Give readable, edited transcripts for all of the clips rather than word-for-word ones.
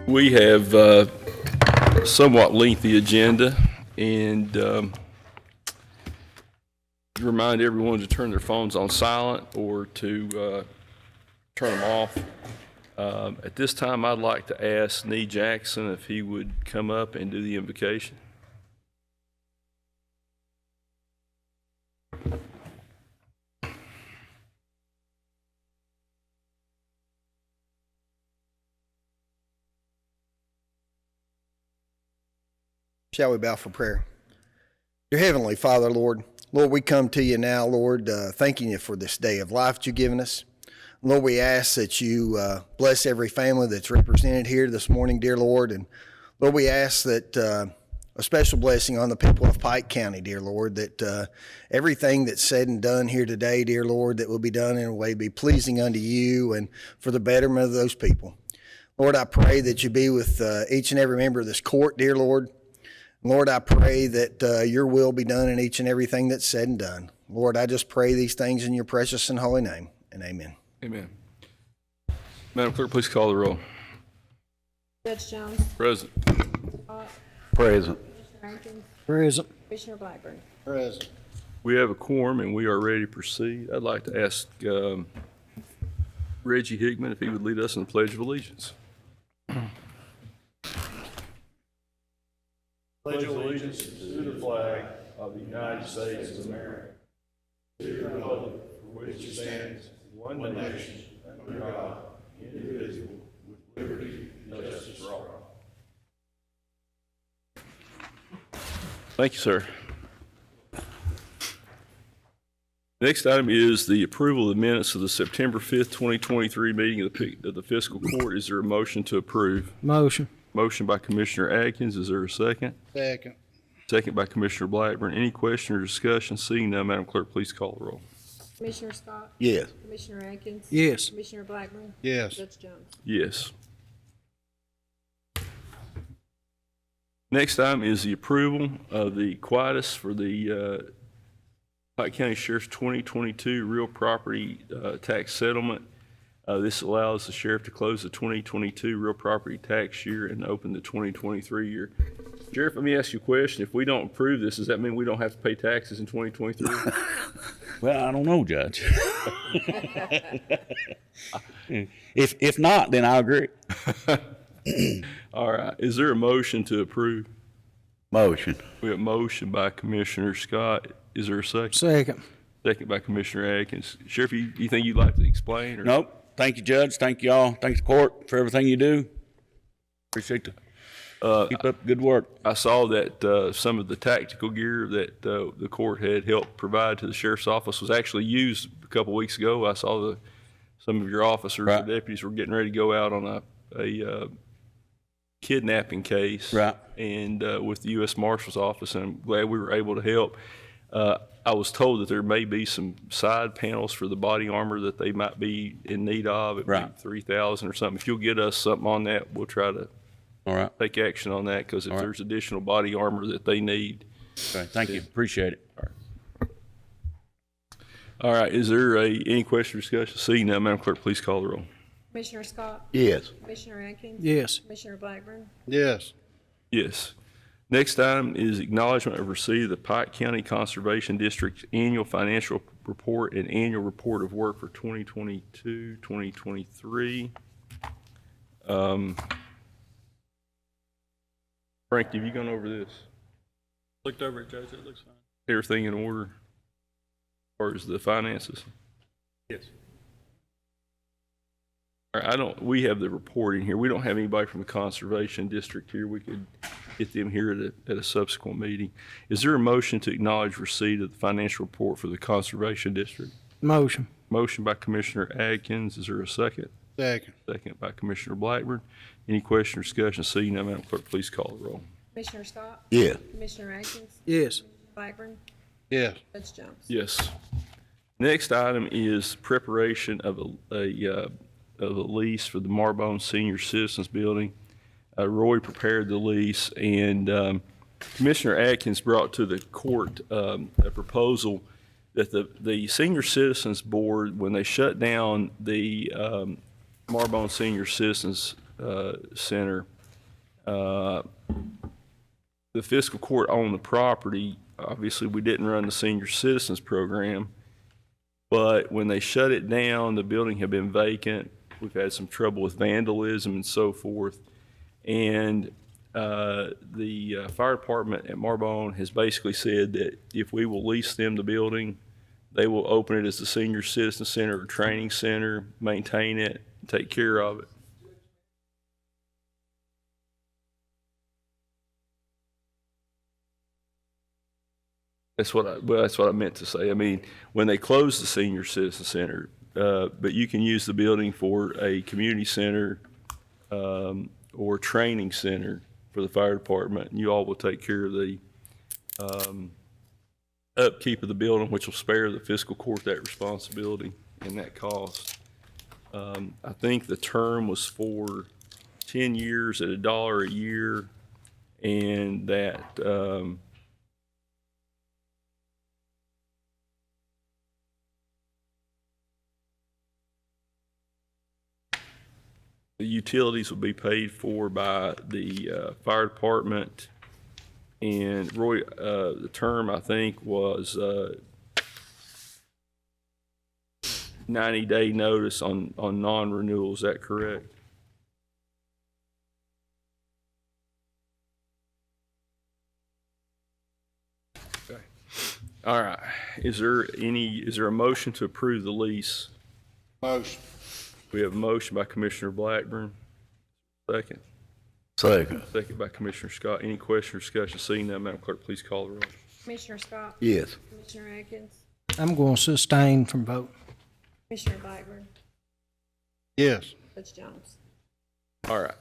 We have a somewhat lengthy agenda, and remind everyone to turn their phones on silent or to turn them off. At this time, I'd like to ask Nee Jackson if he would come up and do the invocation. Shall we bow for prayer? Dear Heavenly Father, Lord, we come to you now, Lord, thanking you for this day of life that you've given us. Lord, we ask that you bless every family that's represented here this morning, dear Lord. And Lord, we ask that a special blessing on the people of Pike County, dear Lord, that everything that's said and done here today, dear Lord, that will be done in a way be pleasing unto you and for the betterment of those people. Lord, I pray that you be with each and every member of this court, dear Lord. Lord, I pray that your will be done in each and everything that's said and done. Lord, I just pray these things in your precious and holy name, and amen. Amen. Madam Clerk, please call the roll. Judge Jones. Present. Present. Commissioner Atkins. Present. Commissioner Blackburn. Present. We have a quorum, and we are ready to proceed. I'd like to ask Reggie Hickman if he would lead us in the Pledge of Allegiance. Pledge allegiance to the flag of the United States of America, to the republic for which it stands, one nation, under God, indivisible, with liberty and justice for all. Thank you, sir. Next item is the approval of the minutes of the September 5th, 2023 meeting of the Fiscal Court. Is there a motion to approve? Motion. Motion by Commissioner Atkins. Is there a second? Second. Second by Commissioner Blackburn. Any question or discussion? Seeing none, Madam Clerk, please call the roll. Commissioner Scott. Yes. Commissioner Atkins. Yes. Commissioner Blackburn. Yes. Judge Jones. Yes. Next item is the approval of the quietus for the Pike County Sheriff's 2022 real property tax settlement. This allows the sheriff to close the 2022 real property tax year and open the 2023 year. Sheriff, let me ask you a question. If we don't approve this, does that mean we don't have to pay taxes in 2023? Well, I don't know, Judge. If not, then I agree. All right. Is there a motion to approve? Motion. We have a motion by Commissioner Scott. Is there a second? Second. Second by Commissioner Atkins. Sheriff, you think you'd like to explain? Or? Nope. Thank you, Judge. Thank you all. Thanks, court, for everything you do. Appreciate the keep up good work. I saw that some of the tactical gear that the court had helped provide to the sheriff's office was actually used a couple weeks ago. I saw some of your officers or deputies were getting ready to go out on a kidnapping case, Right. And with the U.S. Marshal's office, and I'm glad we were able to help. I was told that there may be some side panels for the body armor that they might be in need of at Right. $3,000 or something. If you'll get us something on that, we'll try to All right. take action on that, because if All right. there's additional body armor that they need. Okay. Thank you. Appreciate it. All right, is there any question or discussion? Seeing none, Madam Clerk, please call the roll. Commissioner Scott. Yes. Commissioner Atkins. Yes. Commissioner Blackburn. Yes. Yes. Next item is acknowledgement of receipt of the Pike County Conservation District's annual financial report and annual report of work for 2022, 2023. Frank, have you gone over this? Looked over it, Judge. It looks fine. Everything in order as far as the finances? Yes. All right, we have the report in here. We don't have anybody from the Conservation District here. We could get them here at a subsequent meeting. Is there a motion to acknowledge receipt of the financial report for the Conservation District? Motion. Motion by Commissioner Atkins. Is there a second? Second. Second by Commissioner Blackburn. Any question or discussion? Seeing none, Madam Clerk, please call the roll. Commissioner Scott. Yes. Commissioner Atkins. Yes. Blackburn. Yes. Judge Jones. Yes. Next item is preparation of a lease for the Marbone Senior Citizens Building. Roy prepared the lease, and Commissioner Atkins brought to the court a proposal that the Senior Citizens Board, when they shut down the Marbone Senior Citizens Center, The fiscal court owned the property. Obviously, we didn't run the senior citizens program, but when they shut it down, the building had been vacant. We've had some trouble with vandalism and so forth. And the fire department at Marbone has basically said that if we will lease them the building, they will open it as the senior citizen center or training center, maintain it, take care of it. That's what I meant to say. I mean, when they closed the senior citizen center, but you can use the building for a community center or training center for the fire department, and you all will take care of the upkeep of the building, which will spare the fiscal court that responsibility and that cost. I think the term was for 10 years at $1 a year, and that the utilities will be paid for by the fire department. And Roy, the term I think was 90-day notice on non-renewal. Is that correct? Okay. All right. Is there a motion to approve the lease? Motion. We have a motion by Commissioner Blackburn. Second. Second. Second by Commissioner Scott. Any question or discussion? Seeing none, Madam Clerk, please call the roll. Commissioner Scott? Yes. Commissioner Atkins? I'm going to sustain from vote. Commissioner Blackburn? Yes. Judge Jones? All right.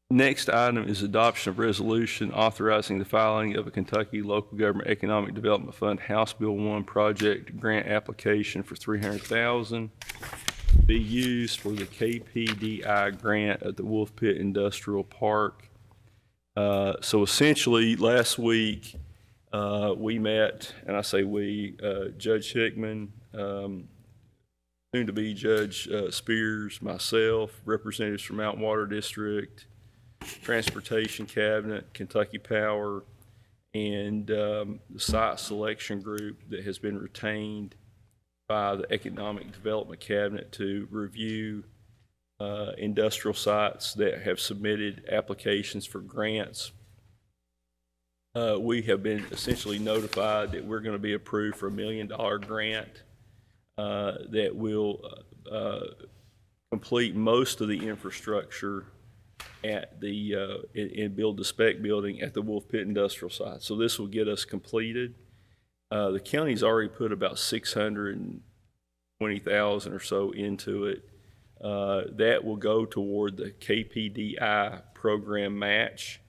Next item is adoption of resolution authorizing the filing of a Kentucky Local Government Economic Development Fund House Bill 1 project grant application for $300,000 to be used for the KPDI grant at the Wolf Pit Industrial Park. So essentially, last week we met, and I say we, Judge Hickman, soon-to-be Judge Spears, myself, representatives from Mountain Water District, Transportation Cabinet, Kentucky Power, and the site selection group that has been retained by the Economic Development Cabinet to review industrial sites that have submitted applications for grants. We have been essentially notified that we're going to be approved for $1 million grant that will complete most of the infrastructure at the and build the spec building at the Wolf Pit Industrial site. So this will get us completed. The county's already put about $620,000 or so into it. That will go toward the KPDI program match.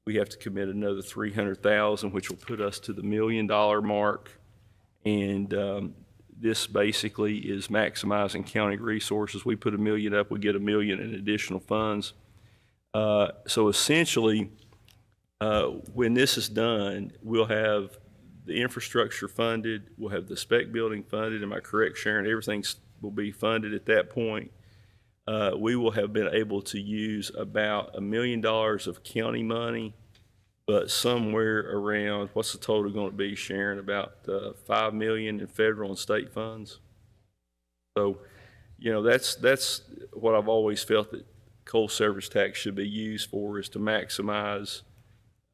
We have to commit another $300,000, which will put us to the $1 million mark. And this basically is maximizing county resources. We put $1 million up, we get $1 million in additional funds. So essentially, when this is done, we'll have the infrastructure funded, we'll have the spec building funded. Am I correct, Sharon? Everything will be funded at that point. We will have been able to use about $1 million of county money, but somewhere around, what's the total going to be, Sharon? About $5 million in federal and state funds. So, you know, that's what I've always felt that coal service tax should be used for, is to maximize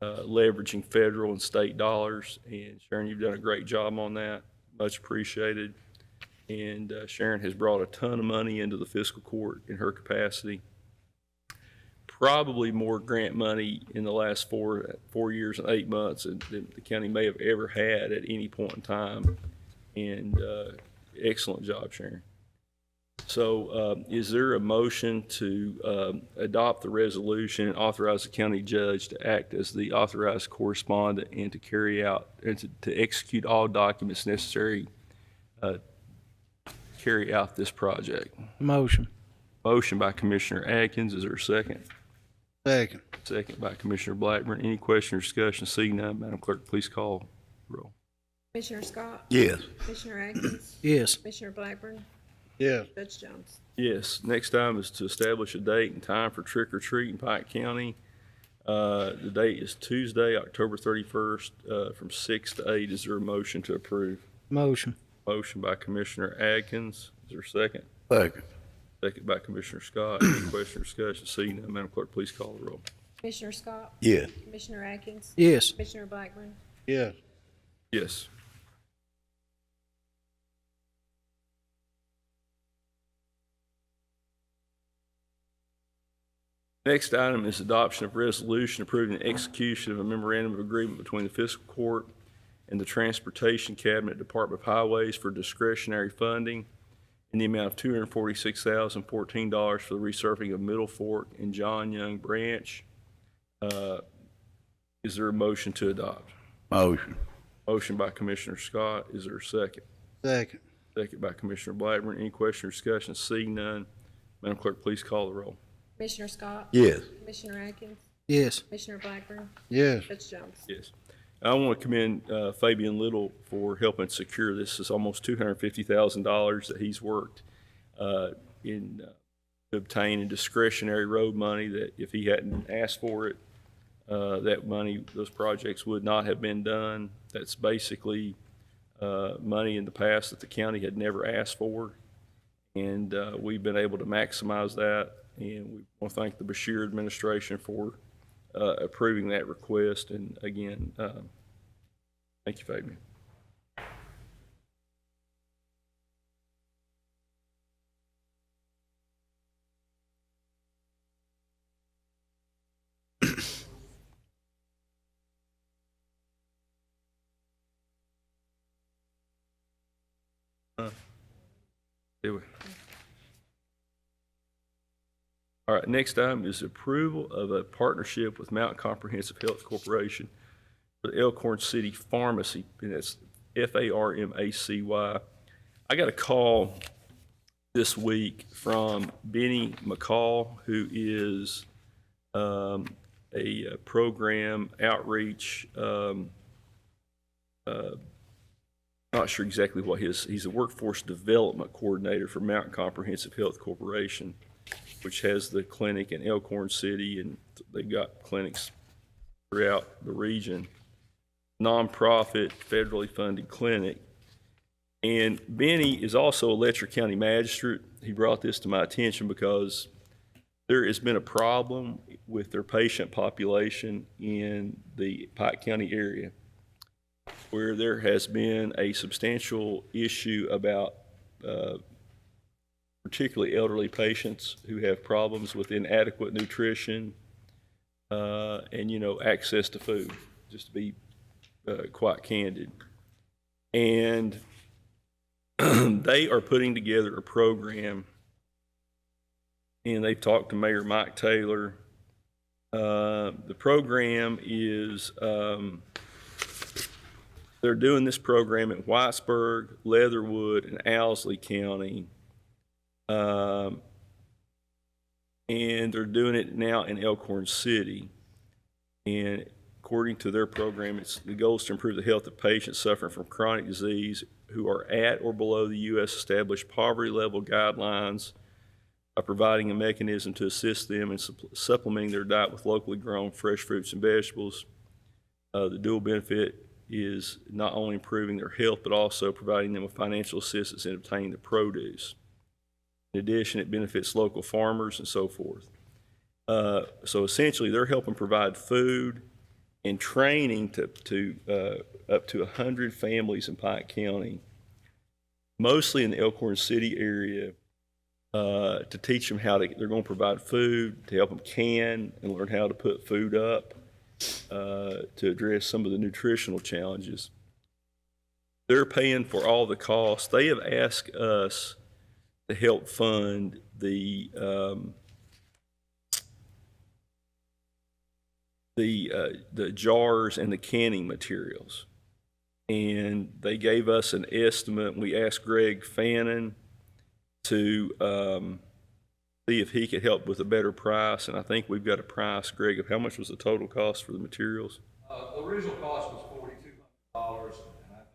leveraging federal and state dollars. And Sharon, you've done a great job on that. Much appreciated. And Sharon has brought a ton of money into the fiscal court in her capacity. Probably more grant money in the last 4 years and 8 months than the county may have ever had at any point in time. And excellent job, Sharon. So is there a motion to adopt the resolution and authorize the county judge to act as the authorized correspondent and to carry out and to execute all documents necessary to carry out this project? Motion. Motion by Commissioner Atkins. Is there a second? Second. Second by Commissioner Blackburn. Any question or discussion? Seeing none, Madam Clerk, please call roll. Commissioner Scott? Yes. Commissioner Atkins? Yes. Commissioner Blackburn? Yes. Judge Jones? Yes. Next item is to establish a date and time for trick or treat in Pike County. The date is Tuesday, October 31st, from 6 to 8. Is there a motion to approve? Motion. Motion by Commissioner Atkins. Is there a second? Second. Second by Commissioner Scott. Any question or discussion? Seeing none, Madam Clerk, please call the roll. Commissioner Scott? Yes. Commissioner Atkins? Yes. Commissioner Blackburn? Yes. Yes. Next item is adoption of resolution approving the execution of a memorandum of agreement between the Fiscal Court and the Transportation Cabinet Department of Highways for discretionary funding in the amount of $246,014 for the resurfacing of Middle Fork and John Young Branch. Is there a motion to adopt? Motion. Motion by Commissioner Scott. Is there a second? Second. Second by Commissioner Blackburn. Any question or discussion? Seeing none, Madam Clerk, please call the roll. Commissioner Scott? Yes. Commissioner Atkins? Yes. Commissioner Blackburn? Yes. Judge Jones? Yes. I want to commend Fabian Little for helping secure this. It's almost $250,000 that he's worked in to obtain in discretionary road money that if he hadn't asked for it, that money, those projects would not have been done. That's basically money in the past that the county had never asked for. And we've been able to maximize that. And we want to thank the Bashir administration for approving that request. And again, thank you, Fabian. Do we? All right, next item is approval of a partnership with Mountain Comprehensive Health Corporation for the Elkhorn City Pharmacy, and that's Farmacy. I got a call this week from Benny McCall, who is a program outreach, not sure exactly what he's a workforce development coordinator for Mountain Comprehensive Health Corporation, which has the clinic in Elkhorn City, and they've got clinics throughout the region. Nonprofit, federally funded clinic. And Benny is also a Letcher County magistrate. He brought this to my attention because there has been a problem with their patient population in the Pike County area, where there has been a substantial issue about particularly elderly patients who have problems with inadequate nutrition and, access to food, just to be quite candid. And they are putting together a program, and they've talked to Mayor Mike Taylor. The program is, they're doing this program in Whitesburg, Leatherwood, and Owsley County. And they're doing it now in Elkhorn City. And according to their program, the goal is to improve the health of patients suffering from chronic disease who are at or below the U.S. established poverty level guidelines by providing a mechanism to assist them in supplementing their diet with locally grown fresh fruits and vegetables. The dual benefit is not only improving their health, but also providing them with financial assistance in obtaining the produce. In addition, it benefits local farmers and so forth. So essentially, they're helping provide food and training to up to 100 families in Pike County, mostly in the Elkhorn City area, to teach them they're going to provide food, to help them can and learn how to put food up, to address some of the nutritional challenges. They're paying for all the costs. They have asked us to help fund the jars and the canning materials. And they gave us an estimate. We asked Greg Fannin to see if he could help with a better price. And I think we've got a price, Greg, of how much was the total cost for the materials? The original cost was $4,200, and I think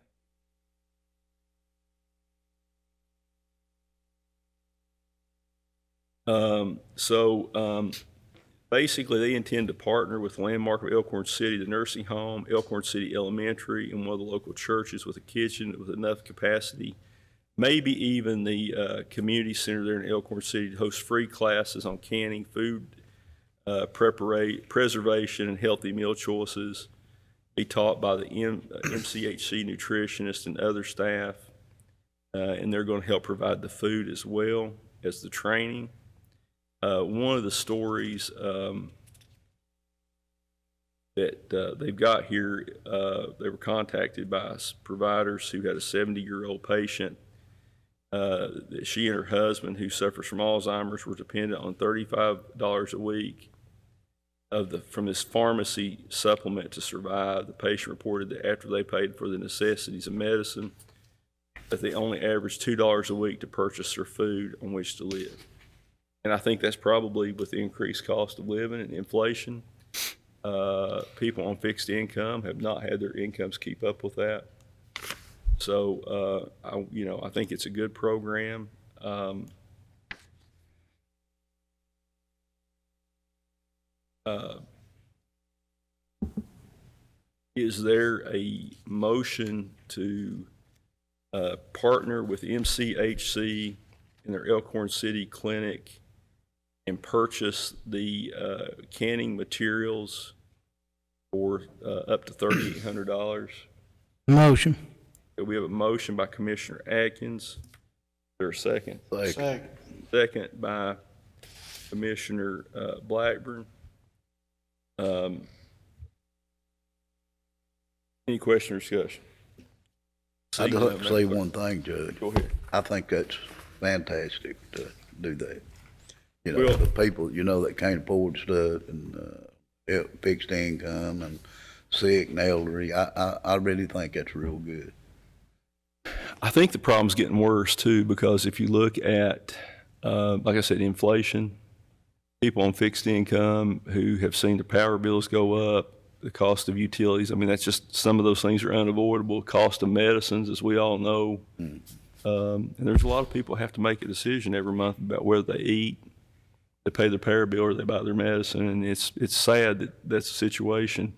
Basically, they intend to partner with Landmark of Elkhorn City, the nursing home, Elkhorn City Elementary, and one of the local churches with a kitchen with enough capacity, maybe even the community center there in Elkhorn City to host free classes on canning, food preservation, and healthy meal choices, be taught by the MCHC nutritionist and other staff, and they're going to help provide the food as well as the training. One of the stories that they've got here, they were contacted by providers who had a 70-year-old patient that she and her husband, who suffers from Alzheimer's, were dependent on $35 a week from this pharmacy supplement to survive. The patient reported that after they paid for the necessities of medicine, that they only averaged $2 a week to purchase their food on which to live. And I think that's probably with the increased cost of living and inflation. People on fixed income have not had their incomes keep up with that. So, I think it's a good program. Is there a motion to partner with MCHC in their Elkhorn City clinic and purchase the canning materials for up to $3,800? Motion. We have a motion by Commissioner Atkins. Is there a second? Second. Second by Commissioner Blackburn. Any question or discussion? I'd like to say one thing, Judge. Go ahead. I think that's fantastic to do that. Well- The people, that can't afford stuff and fixed income and sick and elderly, I really think that's real good. I think the problem's getting worse too, because if you look at, like I said, inflation, people on fixed income who have seen their power bills go up, the cost of utilities, that's just, some of those things are unavoidable. Cost of medicines, as we all know. And there's a lot of people who have to make a decision every month about whether they eat, they pay their power bill, or they buy their medicine. And it's sad that that's the situation.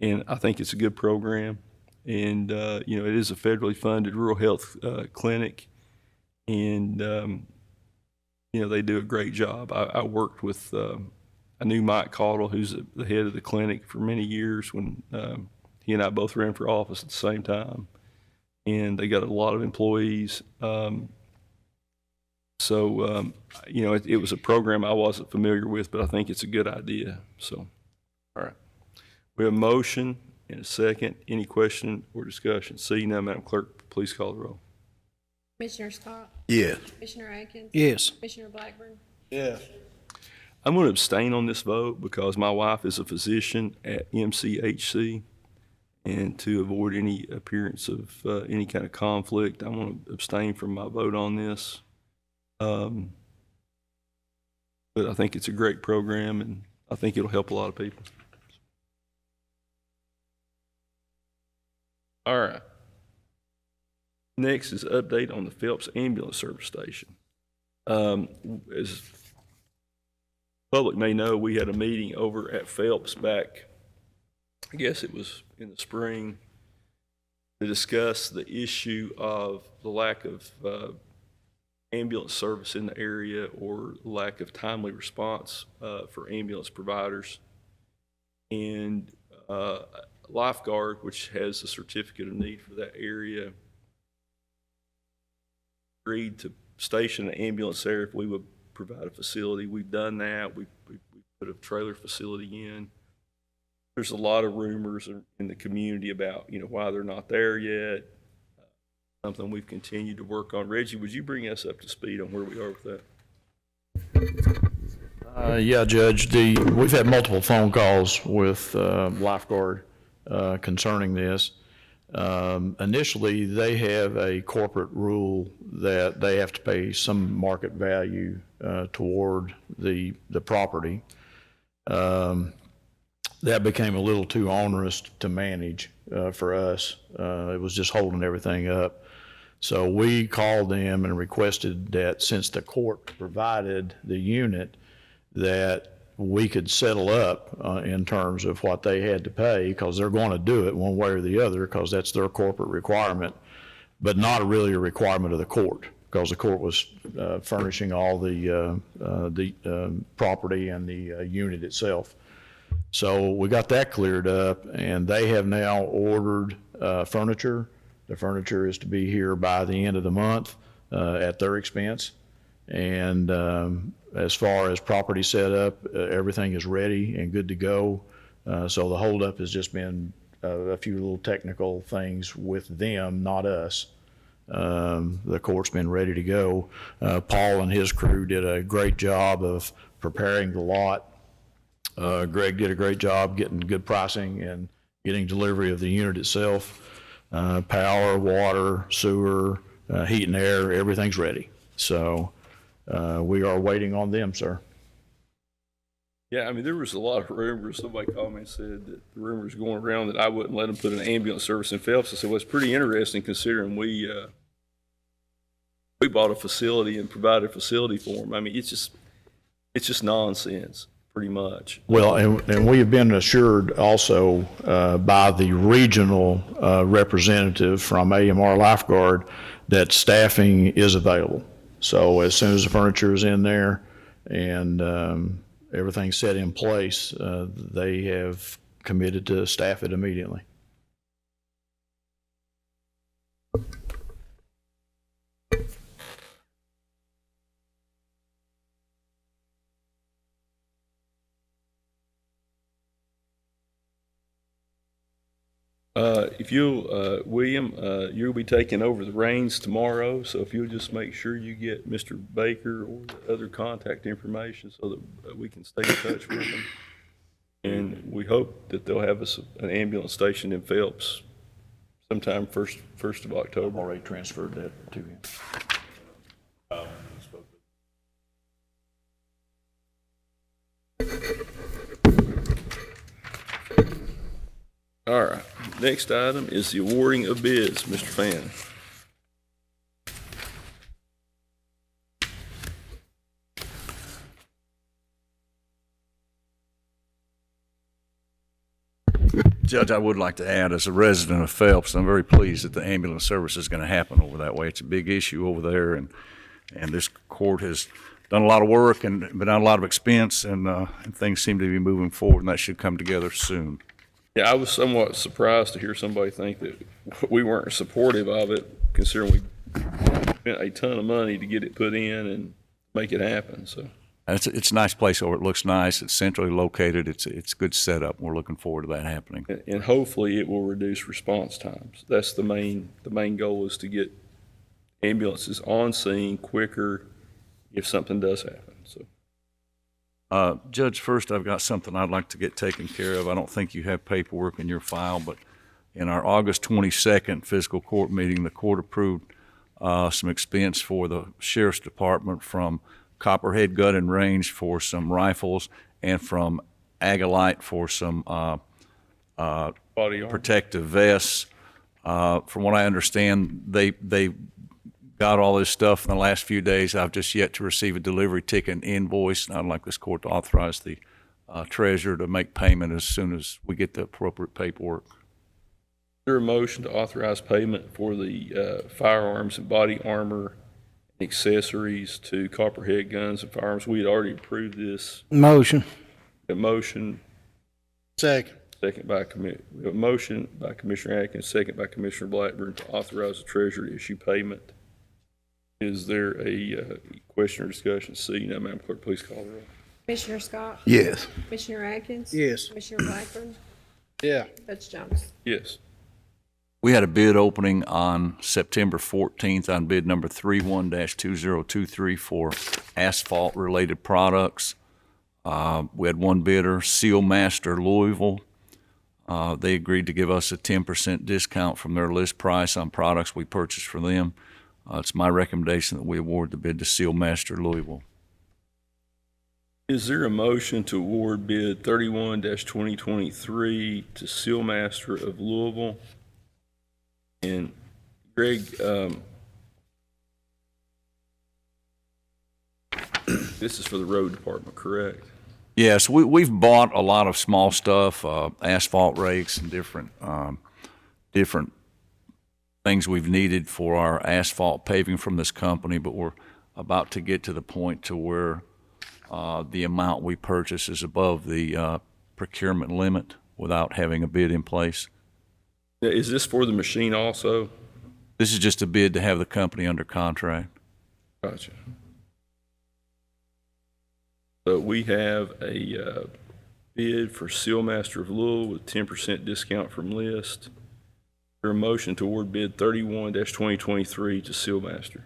And I think it's a good program. And, it is a federally funded rural health clinic. And, they do a great job. I worked with, I knew Mike Caudle, who's the head of the clinic, for many years when he and I both ran for office at the same time. And they got a lot of employees. It was a program I wasn't familiar with, but I think it's a good idea. So, all right. We have a motion and a second. Any question or discussion? Seeing none, Madam Clerk, please call the roll. Commissioner Scott? Yes. Commissioner Atkins? Yes. Commissioner Blackburn? Yes. I'm going to abstain on this vote because my wife is a physician at MCHC, and to avoid any appearance of any kind of conflict, I'm going to abstain from my vote on this. But I think it's a great program, and I think it'll help a lot of people. All right. Next is update on the Phelps Ambulance Service Station. As public may know, we had a meeting over at Phelps back, I guess it was in the spring, to discuss the issue of the lack of ambulance service in the area, or lack of timely response for ambulance providers. And Lifeguard, which has a certificate of need for that area, agreed to station an ambulance there if we would provide a facility. We've done that. We put a trailer facility in. There's a lot of rumors in the community about, why they're not there yet. Something we've continued to work on. Reggie, would you bring us up to speed on where we are with that? Yeah, Judge. We've had multiple phone calls with Lifeguard concerning this. Initially, they have a corporate rule that they have to pay some market value toward the property. That became a little too onerous to manage for us. It was just holding everything up. So we called them and requested that since the court provided the unit, that we could settle up in terms of what they had to pay, because they're going to do it one way or the other, because that's their corporate requirement, but not really a requirement of the court, because the court was furnishing all the property and the unit itself. So we got that cleared up, and they have now ordered furniture. The furniture is to be here by the end of the month at their expense. And as far as property setup, everything is ready and good to go. So the holdup has just been a few little technical things with them, not us. The court's been ready to go. Paul and his crew did a great job of preparing the lot. Greg did a great job getting good pricing and getting delivery of the unit itself. Power, water, sewer, heat and air, everything's ready. So we are waiting on them, sir. Yeah, I mean, there was a lot of rumors. Somebody called me and said that the rumors going around that I wouldn't let them put an ambulance service in Phelps. I said, well, it's pretty interesting considering we bought a facility and provided a facility for them. I mean, it's just nonsense, pretty much. Well, and we have been assured also by the regional representative from AMR Lifeguard that staffing is available. So as soon as the furniture is in there and everything's set in place, they have committed to staff it immediately. If you'll, William, you'll be taking over the reins tomorrow, so if you'll just make sure you get Mr. Baker or the other contact information so that we can stay in touch with them. And we hope that they'll have us an ambulance station in Phelps sometime first of October. Already transferred that to him. All right, next item is the awarding of bids. Mr. Fan. Judge, I would like to add, as a resident of Phelps, I'm very pleased that the ambulance service is going to happen over that way. It's a big issue over there, and this court has done a lot of work and been on a lot of expense, and things seem to be moving forward, and that should come together soon. Yeah, I was somewhat surprised to hear somebody think that we weren't supportive of it, considering we spent a ton of money to get it put in and make it happen, so. It's a nice place over. It looks nice. It's centrally located. It's a good setup. We're looking forward to that happening. And hopefully it will reduce response times. That's the main goal, is to get ambulances on scene quicker if something does happen, so. Judge, first I've got something I'd like to get taken care of. I don't think you have paperwork in your file, but in our August 22nd fiscal court meeting, the court approved some expense for the Sheriff's Department from Copperhead Gun and Range for some rifles and from Agalite for some Body armor. protective vests. From what I understand, they got all this stuff in the last few days. I've just yet to receive a delivery ticket and invoice, and I'd like this court to authorize the treasurer to make payment as soon as we get the appropriate paperwork. Is there a motion to authorize payment for the firearms and body armor accessories to Copperhead Guns and Firearms? We had already approved this. Motion. A motion. Second. Second by we have a motion by Commissioner Atkins, second by Commissioner Blackburn to authorize the treasurer to issue payment. Is there a question or discussion? Seeing none, Madam Clerk, please call the roll. Commissioner Scott? Yes. Commissioner Atkins? Yes. Commissioner Blackburn? Yeah. Judge Jones? Yes. We had a bid opening on September 14th on bid number 31-2023 for asphalt-related products. We had one bidder, Seal Master Louisville. They agreed to give us a 10% discount from their list price on products we purchased from them. It's my recommendation that we award the bid to Seal Master Louisville. Is there a motion to award bid 31-2023 to Seal Master of Louisville? And Greg, This is for the road department, correct? Yes, we've bought a lot of small stuff, asphalt rakes and different things we've needed for our asphalt paving from this company, but we're about to get to the point to where the amount we purchase is above the procurement limit without having a bid in place. Now, is this for the machine also? This is just a bid to have the company under contract. Gotcha. So we have a bid for Sealmaster of Louisville with 10% discount from list. For a motion to award bid 31-2023 to Sealmaster.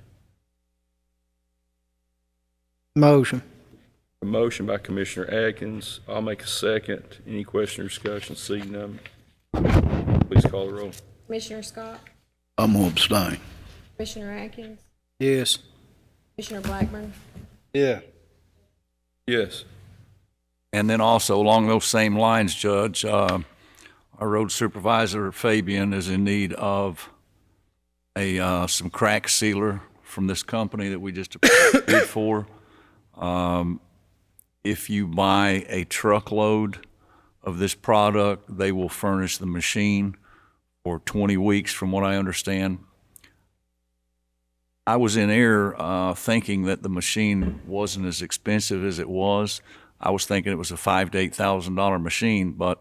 Motion. A motion by Commissioner Atkins. I'll make a second. Any question or discussion? Seeing none. Please call the roll. Commissioner Scott, I'm gonna abstain. Commissioner Atkins, Yes. Commissioner Blackburn, Yeah. Yes. And then also along those same lines, Judge, our road supervisor, Fabian, is in need of some crack sealer from this company that we just bid for. If you buy a truckload of this product, they will furnish the machine for 20 weeks, from what I understand. I was in error thinking that the machine wasn't as expensive as it was. I was thinking it was a $5,000 to $8,000 machine, but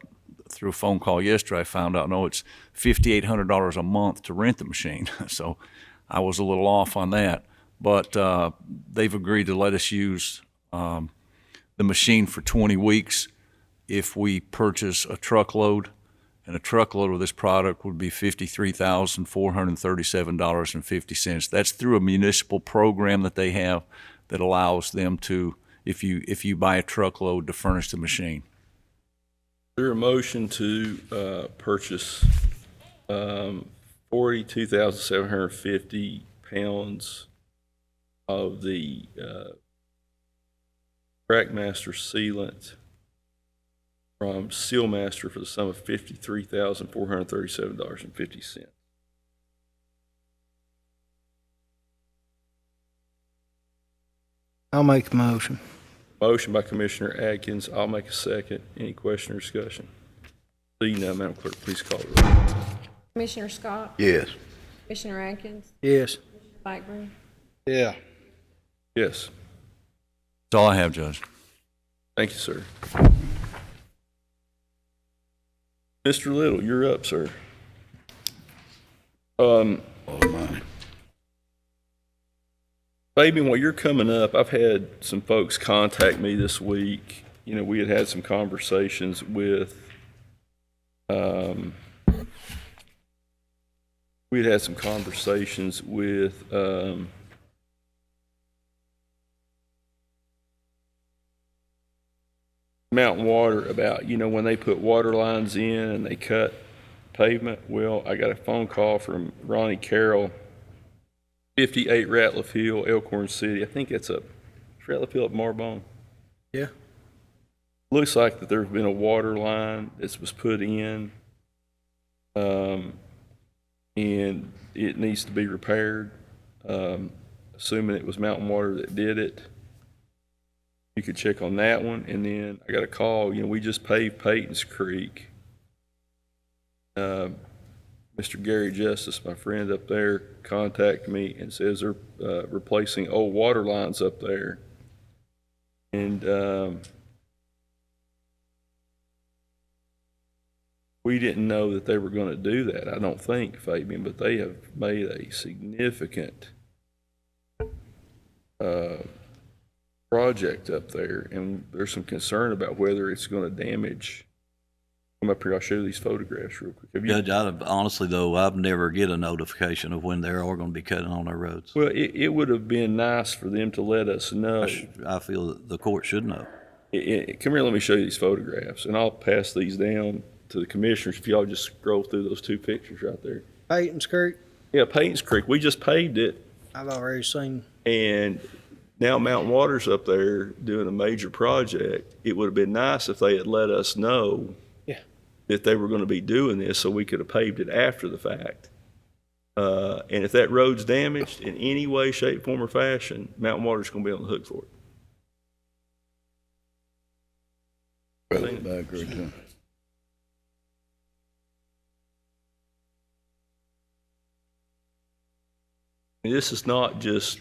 through a phone call yesterday, I found out, no, it's $5,800 a month to rent the machine. So I was a little off on that. But they've agreed to let us use the machine for 20 weeks if we purchase a truckload. And a truckload of this product would be $53,437.50. That's through a municipal program that they have that allows them to, if you buy a truckload, to furnish the machine. Is there a motion to purchase 42,750 pounds of the Crackmaster sealant from Sealmaster for the sum of $53,437.50? I'll make the motion. Motion by Commissioner Atkins. I'll make a second. Any question or discussion? Seeing none, Madam Clerk, please call the roll. Commissioner Scott, Yes. Commissioner Atkins, Yes. Blackburn, Yeah. Yes. That's all I have, Judge. Thank you, sir. Mr. Little, you're up, sir. All mine. Fabian, while you're coming up, I've had some folks contact me this week. You know, we had some conversations with, Mountain Water about, you know, when they put water lines in and they cut pavement. Well, I got a phone call from Ronnie Carroll, 58 Ratliff Hill, Elkhorn City. I think it's Ratliff Hill at Marbone. Yeah. Looks like that there's been a water line that was put in, and it needs to be repaired. Assuming it was Mountain Water that did it. You could check on that one. And then I got a call, you know, we just paved Peyton's Creek. Mr. Gary Justice, my friend up there, contacted me and says they're replacing old water lines up there. And we didn't know that they were going to do that, I don't think, Fabian, but they have made a significant project up there, and there's some concern about whether it's going to damage. Come up here, I'll show you these photographs real quick. Have you? Judge, honestly though, I've never get a notification of when they are going to be cutting on their roads. Well, it would have been nice for them to let us know. I feel that the court should know. Come here, let me show you these photographs, and I'll pass these down to the commissioners if y'all just scroll through those two pictures right there. Peyton's Creek, Yeah, Payton's Creek, we just paved it, I've already seen. and now Mountain Water's up there doing a major project. It would have been nice if they had let us know that they were going to be doing this so we could have paved it after the fact. And if that road's damaged in any way, shape, form, or fashion, Mountain Water's going to be on the hook for it. I agree too. This is not just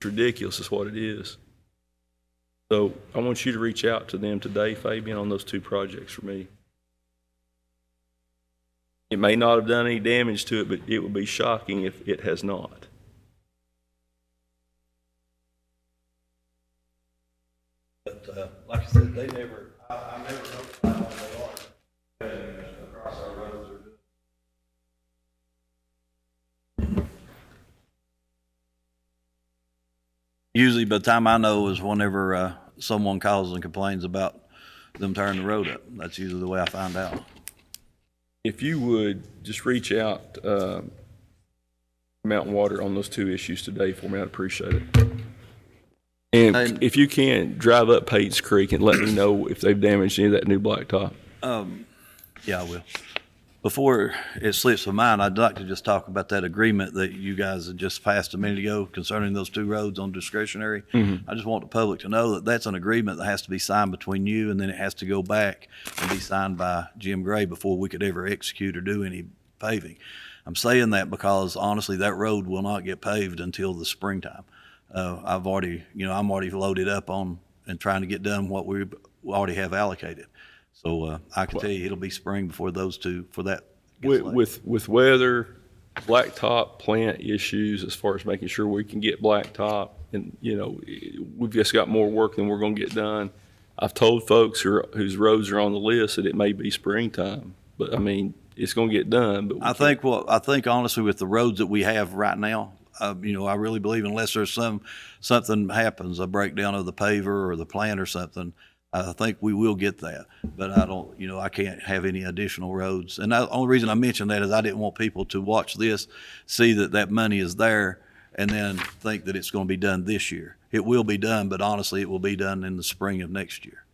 ridiculous, it's what it is. So I want you to reach out to them today, Fabian, on those two projects for me. It may not have done any damage to it, but it would be shocking if it has not. But, like I said, I never notified them they are across our roads are good. Usually by the time I know is whenever, someone calls and complains about them tearing the road up. That's usually the way I find out. If you would just reach out, Mountain Water on those two issues today for me, I'd appreciate it. And if you can, drive up Paynes Creek and let me know if they've damaged any of that new blacktop. Yeah, I will. Before it slips my mind, I'd like to just talk about that agreement that you guys had just passed a minute ago concerning those two roads on discretionary. I just want the public to know that that's an agreement that has to be signed between you, and then it has to go back and be signed by Jim Gray before we could ever execute or do any paving. I'm saying that because honestly, that road will not get paved until the springtime. I'm already loaded up on and trying to get done what we already have allocated. So I can tell you it'll be spring before those two, for that. With weather, blacktop plant issues as far as making sure we can get blacktop, and we've just got more work than we're going to get done. I've told folks whose roads are on the list that it may be springtime, but I mean it's going to get done. But I think honestly with the roads that we have right now, I really believe unless there's something happens, a breakdown of the paver or the plant or something, I think we will get that, but I can't have any additional roads. And the only reason I mentioned that is I didn't want people to watch this, see that money is there, and then think that it's going to be done this year. It will be done, but honestly, it will be done in the spring of next year.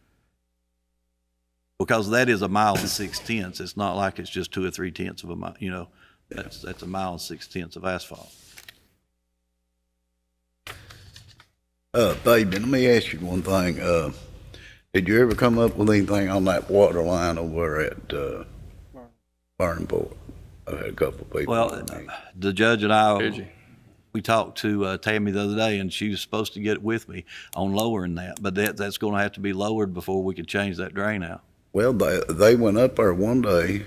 Because that is 1 6/10 miles. It's not like it's just 2 or 3/10 of a mile, that's 1 6/10 miles of asphalt. Fabian, let me ask you one thing. Did you ever come up with anything on that water line over at Barnport? I had a couple of people. Well, the judge and I, we talked to Tammy the other day, and she was supposed to get with me on lowering that, but that's going to have to be lowered before we can change that drain out. Well, they went up there one day.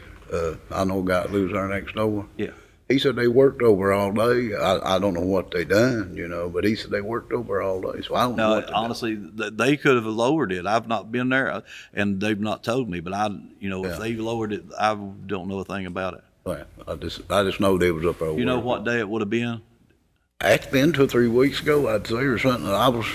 I know a guy that lives there next door. Yeah. He said they worked over all day. I don't know what they done, but he said they worked over all day. So I don't know. No, honestly, they could have lowered it. I've not been there, and they've not told me. But if they lowered it, I don't know a thing about it. Right. I just know they was up there. You know what day it would have been? It's been 2 or 3 weeks ago, I'd say, or something. I was.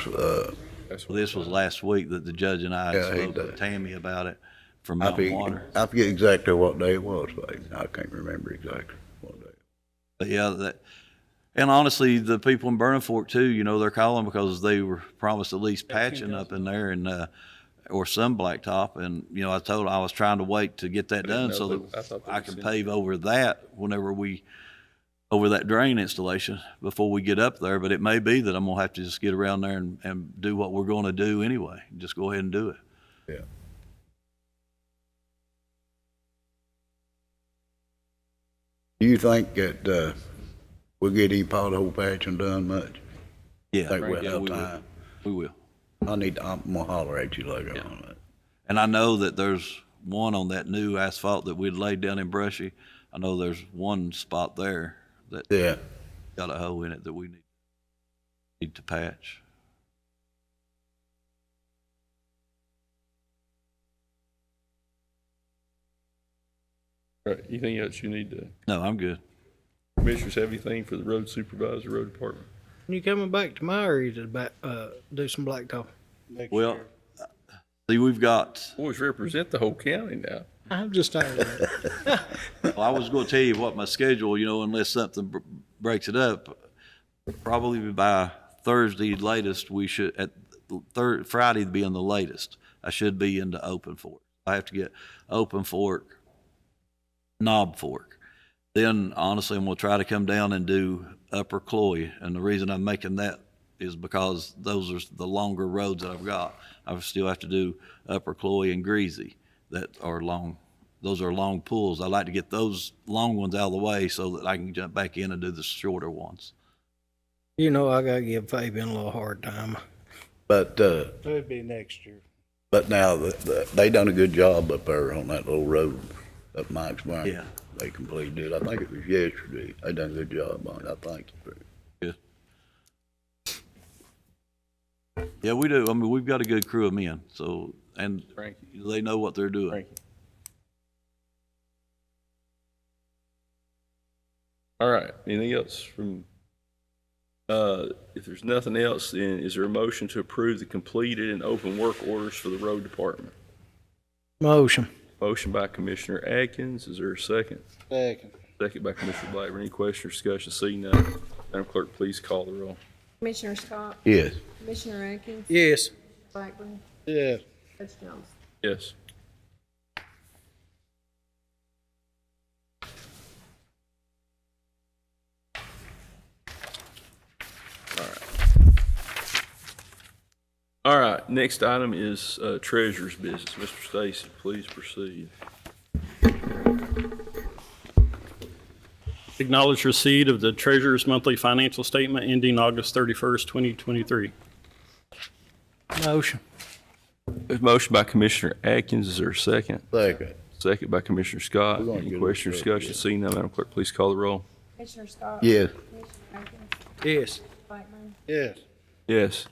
This was last week that the judge and I spoke to Tammy about it from Mountain Water. I forget exactly what day it was, but I can't remember exactly what day. But yeah, and honestly, the people in Burning Fork too, they're calling because they were promised at least patching up in there and or some blacktop. And I told them I was trying to wait to get that done so that I can pave over that over that drain installation before we get up there. But it may be that I'm gonna have to just get around there and do what we're going to do anyway. Just go ahead and do it. Yeah. Do you think that we'll get any pothole patching done much? Yeah, Think we'll have time? We will. I'm gonna holler at you later on that. And I know that there's one on that new asphalt that we'd laid down in Brushy. I know there's one spot there that got a hole in it that we need to patch. All right, anything else you need to? No, I'm good. Commissioners have anything for the road supervisor, road department? You coming back to my area to do some blacktop? Well, see, we've got. Boys represent the whole county now. I'm just tired of it. Well, I was going to tell you what my schedule, unless something breaks it up, probably by Thursday latest, we should, at Friday being the latest, I should be into Open Fork. I have to get Open Fork, Knob Fork. Then, honestly, I'm going to try to come down and do Upper Cloy. And the reason I'm making that is because those are the longer roads that I've got. I still have to do Upper Chloe and Greasy that are long. Those are long pulls. I like to get those long ones out of the way so that I can jump back in and do the shorter ones. You know, I gotta give Fabian a little hard time. But, It'll be next year. but now, they done a good job up there on that little road up Mike's Barn. Yeah. They completed it. I think it was yesterday. They done a good job on it. I thank you. Yeah, we do. I mean, we've got a good crew of men, so, and Thank they know what they're doing. Thank you. All right, anything else from, if there's nothing else, then is there a motion to approve the completed and open work orders for the road department? Motion. Motion by Commissioner Atkins, is there a second? Second. Second by Commissioner Blackburn. Any question or discussion? Seeing none, Madam Clerk, please call the roll. Commissioner Scott, Yes. Commissioner Atkins, Yes. Blackburn, Yeah. Judge Jones. Yes. All right, next item is treasurer's business. Mr. Stacy, please proceed. Acknowledge receipt of the treasurer's monthly financial statement ending August 31st, 2023. Motion. There's a motion by Commissioner Atkins, is there a second? Second. Second by Commissioner Scott. We're gonna Any get it question or straight, discussion? Seeing none, Madam Clerk, please call the roll. Commissioner Scott. Yes. Commissioner Atkins, Yes. Blackburn, Yes. Yes.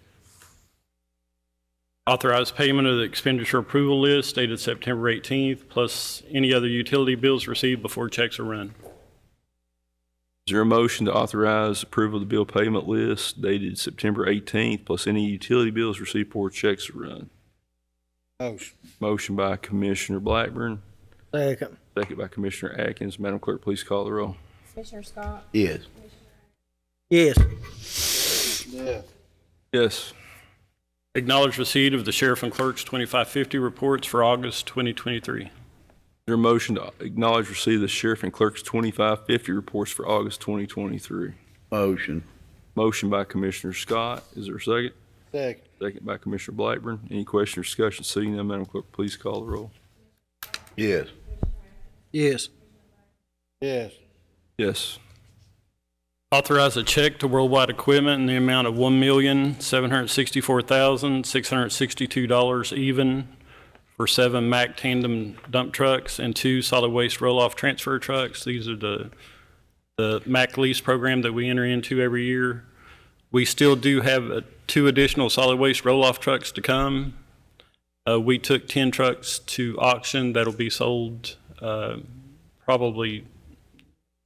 Authorize payment of the expenditure approval list dated September 18th, plus any other utility bills received before checks are run. Is there a motion to authorize approval of the bill payment list dated September 18th, plus any utility bills received before checks are run? Motion. Motion by Commissioner Blackburn, Second. second by Commissioner Atkins. Madam Clerk, please call the roll. Commissioner Scott, Yes. Yes. Yeah. Yes. Acknowledge receipt of the sheriff and clerk's 2550 reports for August 2023. Is there a motion to acknowledge receipt of the sheriff and clerk's 2550 reports for August 2023? Motion. Motion by Commissioner Scott. Is there a second? Second. Second by Commissioner Blackburn. Any question or discussion? Seeing none, Madam Clerk, please call the roll. Yes. Yes. Yes. Yes. Authorize a check to Worldwide Equipment in the amount of $1,764,662 even for 7 Mack tandem dump trucks and 2 solid waste roll-off transfer trucks. These are the Mack lease program that we enter into every year. We still do have 2 additional solid waste roll-off trucks to come. We took 10 trucks to auction that'll be sold probably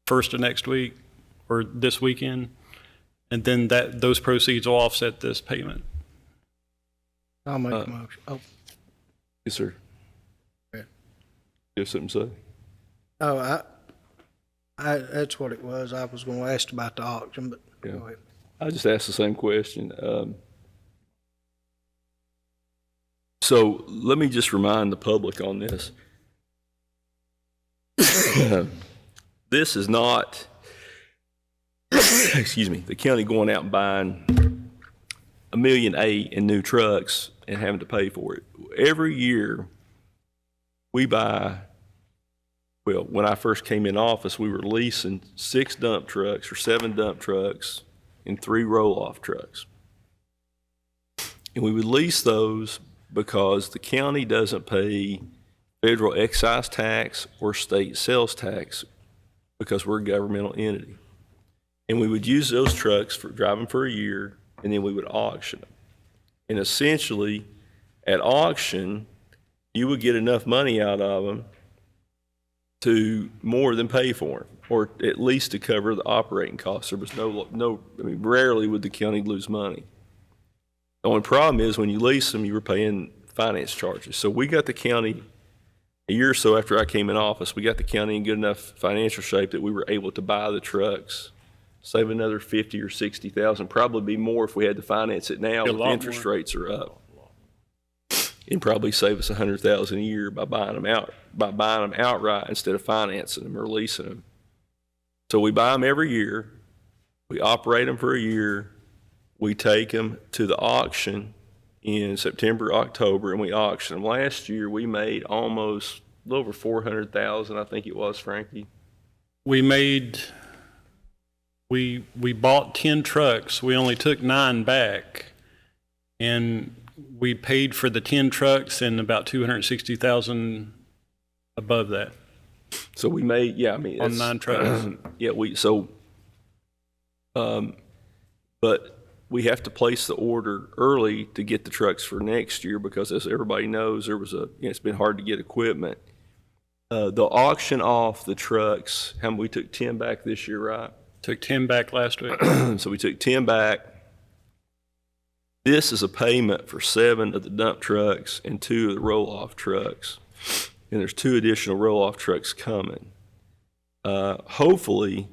first of next week or this weekend, and then those proceeds will offset this payment. I'll make a motion. Oh, Yes, sir. Okay. You have something to say? oh, that's what it was. I was gonna ask about the auction, but Yeah. go ahead. I just asked the same question. So let me just remind the public on this. This is not, excuse me, the county going out and buying $1.8 million in new trucks and having to pay for it. Every year we buy, well, when I first came in office, we were leasing 6 dump trucks or 7 dump trucks and 3 roll-off trucks. And we would lease those because the county doesn't pay federal excise tax or state sales tax because we're a governmental entity. And we would use those trucks for driving for a year, and then we would auction them. And essentially, at auction, you would get enough money out of them to more than pay for them, or at least to cover the operating costs. There was I mean, rarely would the county lose money. The only problem is when you lease them, you were paying finance charges. So we got the county, a year or so after I came in office, we got the county in good enough financial shape that we were able to buy the trucks, save another 50 or 60,000, probably be more if we had to finance it now. A With lot interest more. rates are up. And probably save us 100,000 a year by buying them outright instead of financing them or leasing them. So we buy them every year. We operate them for a year. we take them to the auction in September, October, and we auction them. Last year, we made almost a little over 400,000, I think it was, Frankie. We bought 10 trucks. We only took 9 back. And we paid for the 10 trucks and about 260,000 above that. So we made, yeah, I mean. On it's- 9 trucks. Yeah, but we have to place the order early to get the trucks for next year because as everybody knows, it's been hard to get equipment. The auction off the trucks, we took 10 back this year, right? Took 10 back last week. So we took 10 back. This is a payment for 7 of the dump trucks and 2 of the roll-off trucks. And there's 2 additional roll-off trucks coming. Hopefully,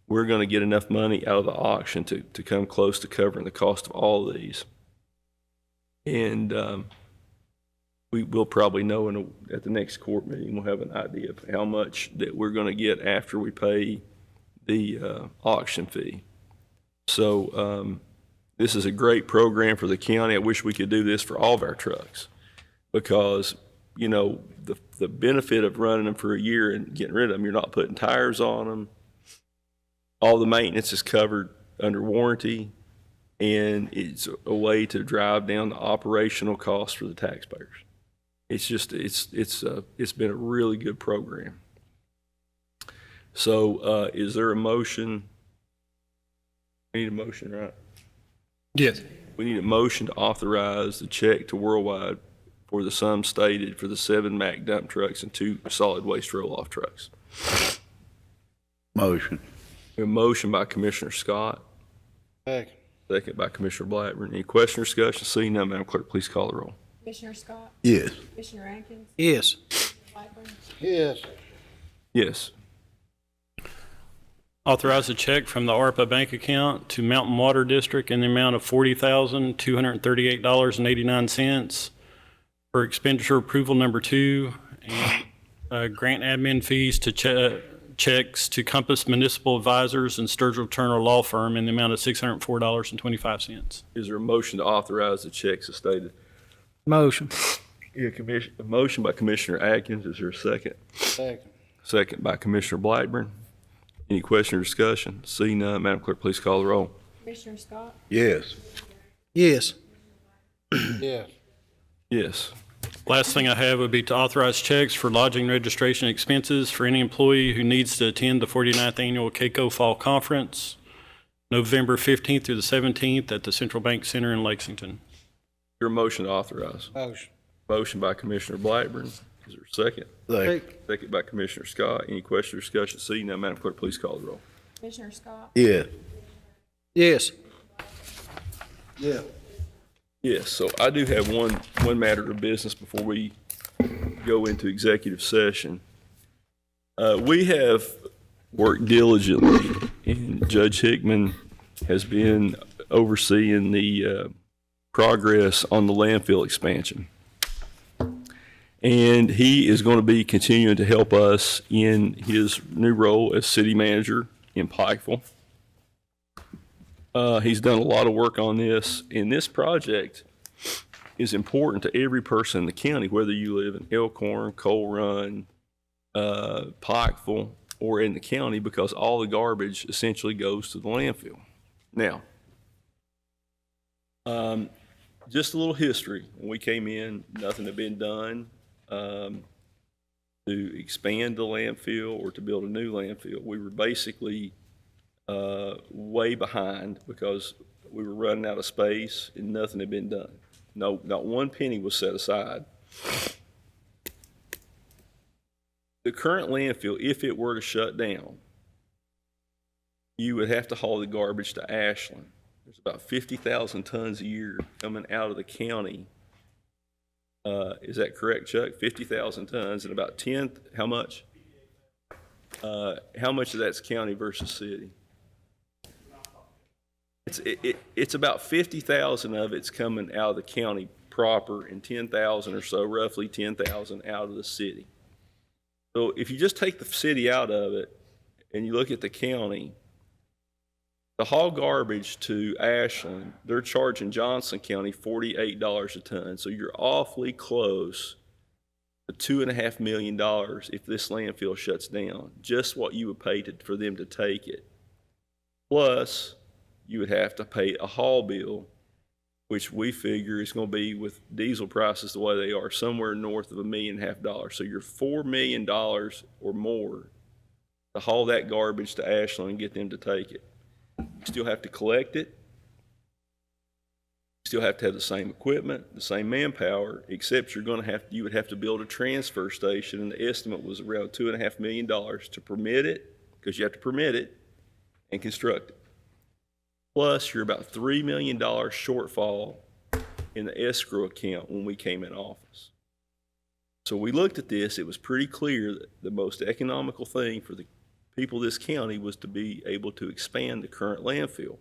we're going to get enough money out of the auction to come close to covering the cost of all of these. And we will probably know at the next court meeting, we'll have an idea of how much that we're going to get after we pay the auction fee. So this is a great program for the county. I wish we could do this for all of our trucks because, you know, the benefit of running them for a year and getting rid of them, you're not putting tires on them. All the maintenance is covered under warranty, and it's a way to drive down the operational costs for the taxpayers. It's just, it's been a really good program. So is there a motion? We need a motion, right? Yes. We need a motion to authorize the check to Worldwide for the sum stated for the 7 Mack dump trucks and 2 solid waste roll-off trucks. Motion. A motion by Commissioner Scott, Second. second by Commissioner Blackburn. Any question or discussion? Seeing none, Madam Clerk, please call the roll. Commissioner Scott? Yes. Commissioner Atkins? Yes. Blackburn? Yes. Yes. Authorize a check from the ARPA bank account to Mountain Water District in the amount of $40,238.89 for expenditure approval number 2 and grant admin fees to checks to Compass Municipal Advisors and Sturgill Turner Law Firm in the amount of $604.25. Is there a motion to authorize the checks as stated? Motion. Yeah, a motion by Commissioner Atkins. Is there a second? Second. Second by Commissioner Blackburn. Any question or discussion? Seeing none, Madam Clerk, please call the roll. Commissioner Scott? Yes. Yes. Yes. Yes. Last thing I have would be to authorize checks for lodging registration expenses for any employee who needs to attend the 49th Annual CAECO Fall Conference, November 15th through the 17th at the Central Bank Center in Lexington. Your motion to authorize. Motion. Motion by Commissioner Blackburn. Is there a second? Second. Second by Commissioner Scott. Any question or discussion? Seeing none, Madam Clerk, please call the roll. Commissioner Scott? Yes. Yes. Yeah. Yes, so I do have one matter of business before we go into executive session. We have worked diligently, and Judge Hickman has been overseeing the progress on the landfill expansion. And he is going to be continuing to help us in his new role as city manager in Pikeville. He's done a lot of work on this, and this project is important to every person in the county, whether you live in Elkhorn, Coal Run, Pikeville, or in the county, because all the garbage essentially goes to the landfill. Now, just a little history. When we came in, nothing had been done to expand the landfill or to build a new landfill. We were basically way behind because we were running out of space and nothing had been done. No, not one penny was set aside. The current landfill, if it were to shut down, you would have to haul the garbage to Ashland. There's about 50,000 tons a year coming out of the county. Is that correct, Chuck? 50,000 tons and about 10, how much? How much of that's county versus city? It's about 50,000 of it's coming out of the county proper and 10,000 or so, roughly 10,000 out of the city. So if you just take the city out of it and you look at the county, The haul garbage to Ashland, they're charging Johnson County $48 a ton. So you're awfully close to $2.5 million if this landfill shuts down, just what you would pay for them to take it. Plus, you would have to pay a haul bill, which we figure is going to be, with diesel prices the way they are, somewhere north of $1.5 million. So you're $4 million or more to haul that garbage to Ashland and get them to take it. You still have to collect it. You still have to have the same equipment, the same manpower, except you would have to build a transfer station, and the estimate was around $2.5 million to permit it, because you have to permit it and construct it. Plus, you're about $3 million shortfall in the escrow account when we came in office. So we looked at this. It was pretty clear that the most economical thing for the people of this county was to be able to expand the current landfill.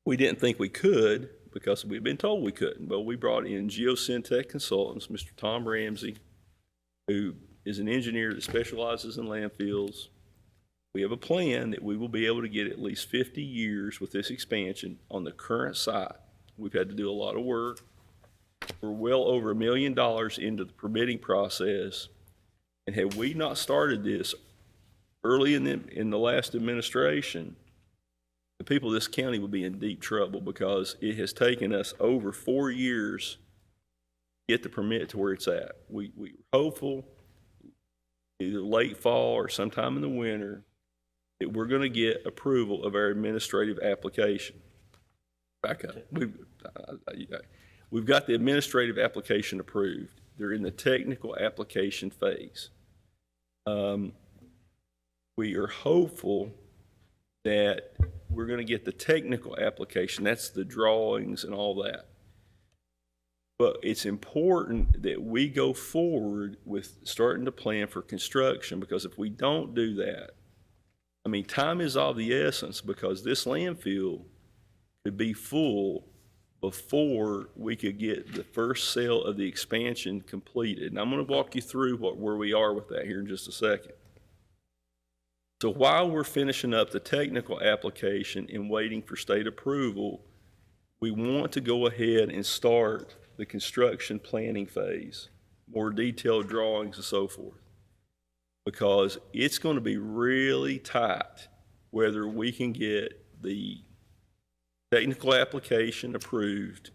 We didn't think we could because we'd been told we couldn't, but we brought in Geosyntec Consultants, Mr. Tom Ramsey, who is an engineer that specializes in landfills. We have a plan that we will be able to get at least 50 years with this expansion on the current site. We've had to do a lot of work. We're well over $1 million into the permitting process. And had we not started this early in the last administration, the people of this county would be in deep trouble, because it has taken us over 4 years to get the permit to where it's at. We were hopeful either late fall or sometime in the winter that we're going to get approval of our administrative application. Back up. We've got the administrative application approved. They're in the technical application phase. We are hopeful that we're going to get the technical application. That's the drawings and all that. But it's important that we go forward with starting to plan for construction, because if we don't do that, I mean, time is of the essence, because this landfill could be full before we could get the first sale of the expansion completed. And I'm going to walk you through where we are with that here in just a second. So while we're finishing up the technical application and waiting for state approval, we want to go ahead and start the construction planning phase, more detailed drawings and so forth, because it's going to be really tight whether we can get the technical application approved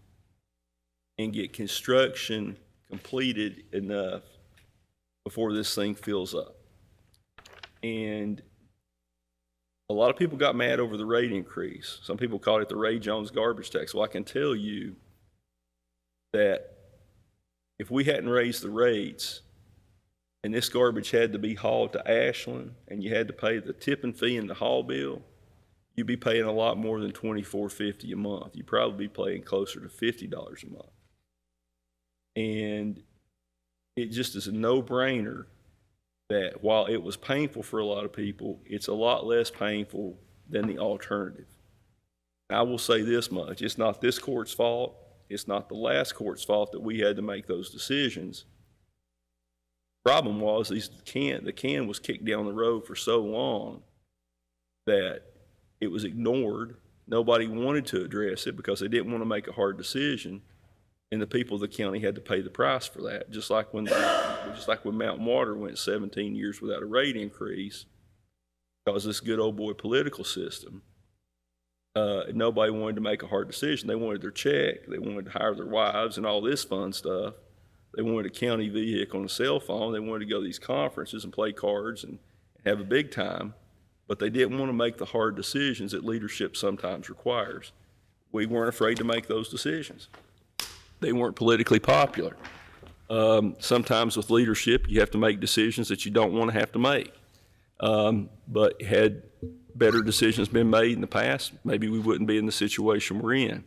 and get construction completed enough before this thing fills up. And a lot of people got mad over the rate increase. Some people called it the Ray Jones garbage tax. Well, I can tell you that if we hadn't raised the rates and this garbage had to be hauled to Ashland and you had to pay the tipping fee and the haul bill, you'd be paying a lot more than $24.50 a month. You'd probably be paying closer to $50 a month. And it just is a no-brainer that while it was painful for a lot of people, it's a lot less painful than the alternative. I will say this much: it's not this court's fault. It's not the last court's fault that we had to make those decisions. The problem was the can was kicked down the road for so long that it was ignored. Nobody wanted to address it because they didn't want to make a hard decision, and the people of the county had to pay the price for that. Just like when Mountain Water went 17 years without a rate increase because of this good old boy political system. Nobody wanted to make a hard decision. They wanted their check. They wanted to hire their wives and all this fun stuff. They wanted a county vehicle and a cell phone. They wanted to go to these conferences and play cards and have a big time, but they didn't want to make the hard decisions that leadership sometimes requires. We weren't afraid to make those decisions. They weren't politically popular. Sometimes with leadership, you have to make decisions that you don't want to have to make. But had better decisions been made in the past, maybe we wouldn't be in the situation we're in.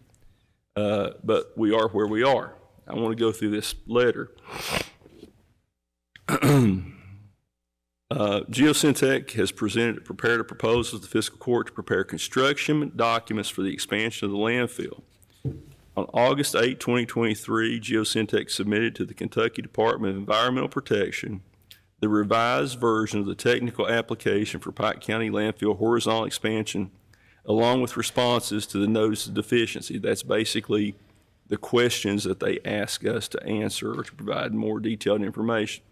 But we are where we are. I want to go through this letter. Geosyntec has prepared a proposal to the fiscal court to prepare construction documents for the expansion of the landfill. On August 8, 2023, Geosyntec submitted to the Kentucky Department of Environmental Protection the revised version of the technical application for Pike County landfill horizontal expansion along with responses to the notice of deficiency. That's basically the questions that they ask us to answer or to provide more detailed information.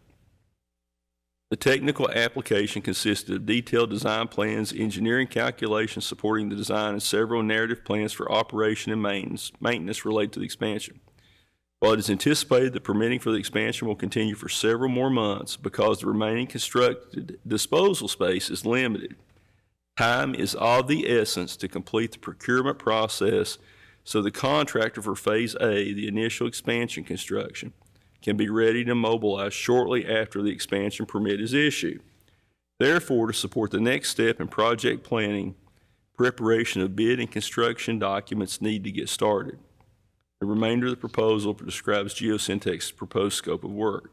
The technical application consisted of detailed design plans, engineering calculations supporting the design, and several narrative plans for operation and maintenance related to the expansion. While it is anticipated that permitting for the expansion will continue for several more months because the remaining constructed disposal space is limited, time is of the essence to complete the procurement process so the contractor for Phase A, the initial expansion construction, can be ready to mobilize shortly after the expansion permit is issued. Therefore, to support the next step in project planning, preparation of bid and construction documents need to get started. The remainder of the proposal describes Geosyntec's proposed scope of work.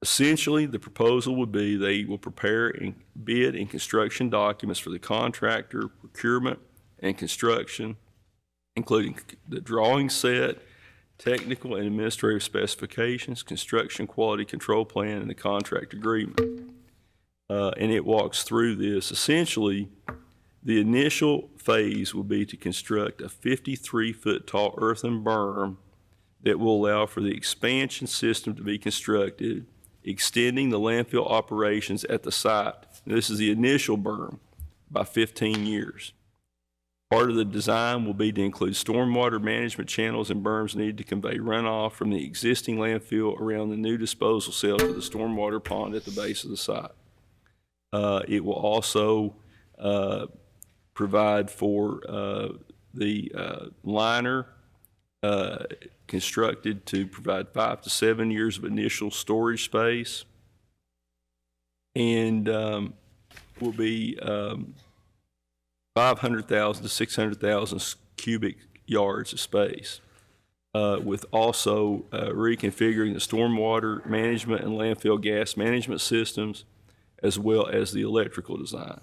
Essentially, the proposal would be they will prepare bid and construction documents for the contractor, procurement, and construction, including the drawing set, technical and administrative specifications, construction quality control plan, and the contract agreement. And it walks through this. Essentially, the initial phase will be to construct a 53-foot tall earthen berm that will allow for the expansion system to be constructed, extending the landfill operations at the site. This is the initial berm by 15 years. Part of the design will be to include stormwater management channels and berms needed to convey runoff from the existing landfill around the new disposal cell to the stormwater pond at the base of the site. It will also provide for the liner constructed to provide 5 to 7 years of initial storage space, and will be 500,000 to 600,000 cubic yards of space, with also reconfiguring the stormwater management and landfill gas management systems, as well as the electrical design.